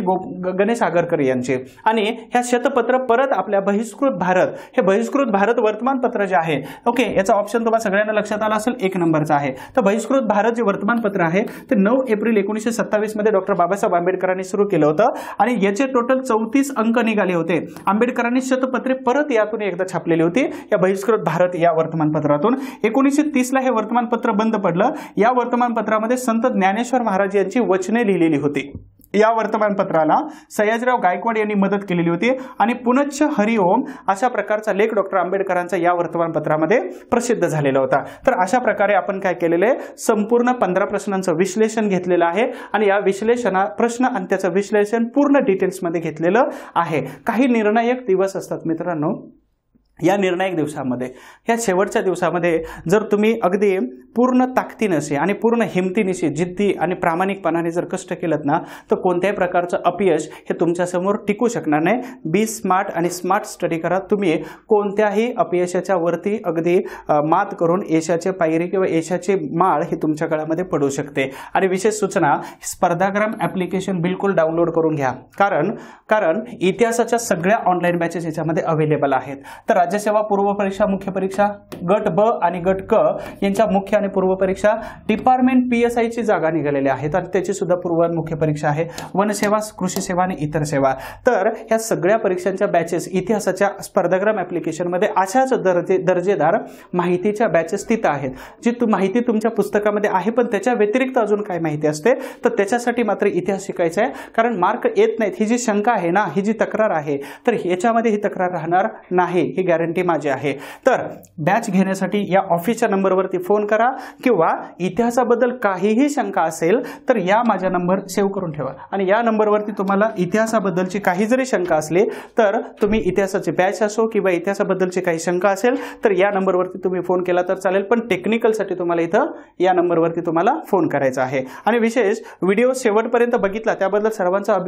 गणेश आगरकर यांची, आणि ह्या शतपत्र परत आपल्या बहिष्कृत भारत, हे बहिष्कृत भारत वर्तमानपत्र जे आहे, ओके, याचा ऑप्शन तुम्हाला सगळ्यांना लक्षात आला असेल, 1 नंबरचा आहे. तर बहिष्कृत भारत जे वर्तमानपत्र आहे, ते 9 एप्रिल 1927 मध्ये डॉक्टर बाबासाहेब आंबेडकरांनी सुरू केलं होतं, आणि याचे टोटल 34 अंक निघाले होते. आंबेडकरांनी शतपत्रे परत यातून एकदा छापलेली होती, या बहिष्कृत भारत या वर्तमानपत्रातून. 1930 हे वर्तमानपत्र बंद पडलं. या वर्तमानपत्रामध्ये संत ज्ञानेश्वर महाराज यांची वचने लिहिलेली होती. या वर्तमानपत्राला सयाजीराव गायकवाड यांनी मदत केलेली होती, आणि पुनच्च हरिओम अशा प्रकारचा लेख डॉक्टर आंबेडकरांचा या वर्तमानपत्रामध्ये प्रसिद्ध झालेला होता. तर अशा प्रकारे आपण काय केलेले, संपूर्ण 15 प्रश्नांचं विश्लेषण घेतलेलं आहे, आणि या प्रश्न आणि त्याचं विश्लेषण पूर्ण डिटेल्समध्ये घेतलेलं आहे. काही निर्णायक दिवस असतात मित्रांनो, या निर्णायक दिवसामध्ये, या शेवटच्या दिवसामध्ये जर तुम्ही अगदी पूर्ण ताकदीनिशी आणि पूर्ण हिमतीनिशी, जिद्दी आणि प्रामाणिकपणाने जर कष्ट केलं ना, तर कोणत्याही प्रकारचं अपयश हे तुमच्यासमोर टिकू शकणार नाही. बी स्मार्ट आणि स्मार्ट स्टडी करा. तुम्ही कोणत्याही अपयशाच्या वरती अगदी मात करून यशाचे पायरी किंवा यशाचे माळ हे तुमच्या गळ्यामध्ये पडू शकते. आणि विशेष सूचना, स्पर्धाग्राम ॲप्लिकेशन बिलकुल डाउनलोड करून घ्या, कारण इतिहासाच्या सगळ्या ऑनलाईन बॅचेस याच्यामध्ये अवेलेबल आहेत. तर राज्यसेवा पूर्व परीक्षा मुख्य परीक्षा, गट ब आणि गट क यांच्या मुख्य आणि पूर्व परीक्षा, डिपार्टमेंट PSI ची जागा निघालेल्या आहेत आणि त्याची सुद्धा पूर्व आणि मुख्य परीक्षा आहे, वनसेवा, कृषी सेवा आणि इतर सेवा. तर ह्या सगळ्या परीक्षांच्या बॅचेस इतिहासाच्या स्पर्धाग्राम ॲप्लिकेशनमध्ये अशाच दर्जेदार माहितीच्या बॅचेस तिथं आहेत, जी माहिती तुमच्या पुस्तकामध्ये आहे, पण त्याच्या व्यतिरिक्त अजून काय माहिती असते तर त्याच्यासाठी मात्र इतिहास शिकायचा आहे. कारण मार्क येत नाहीत ही जी शंका आहे ना, ही जी तक्रार आहे, तर याच्यामध्ये ही तक्रार राहणार नाही, ही गॅरंटी माझी आहे. तर बॅच घेण्यासाठी या ऑफिसच्या नंबरवरती फोन करा किंवा इतिहासाबद्दल काहीही शंका असेल तर या माझ्या नंबर सेव्ह करून ठेवा आणि या नंबरवरती तुम्हाला इतिहासाबद्दलची काही जरी शंका असली तर तुम्ही इतिहासाची बॅच असो किंवा इतिहासाबद्दलची काही शंका असेल तर या नंबरवरती तुम्ही फोन केला तर चालेल. पण टेक्निकलसाठी तुम्हाला इथं या नंबरवरती तुम्हाला फोन करायचा आहे. आणि विशेष व्हिडिओ शेवटपर्यंत बघितला त्याबद्दल सर्वांचा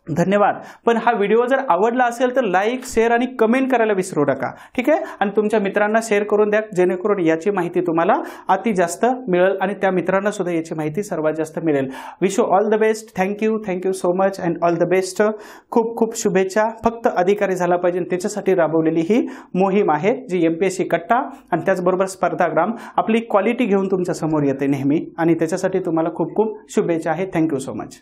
धन्यवाद. पण हा व्हिडिओ जर आवडला असेल तर लाईक, शेअर आणि कमेंट करायला विसरू नका. ठीक आहे. आणि तुमच्या मित्रांना शेअर करून द्या जेणेकरून याची माहिती तुम्हाला अति जास्त मिळेल आणि त्या मित्रांना सुद्धा याची माहिती सर्वात जास्त मिळेल. Wish you all the best. Thank you so much and all the best. खूप खूप शुभेच्छा. फक्त अधिकारी झाला पाहिजे त्याच्यासाठी राबवलेली ही मोहीम आहे जी MPSC कट्टा आणि त्याचबरोबर स्पर्धाग्राम आपली क्वालिटी घेऊन तुमच्या समोर येते नेहमी आणि त्याच्यासाठी तुम्हाला खूप खूप शुभेच्छा आहे. Thank you so much.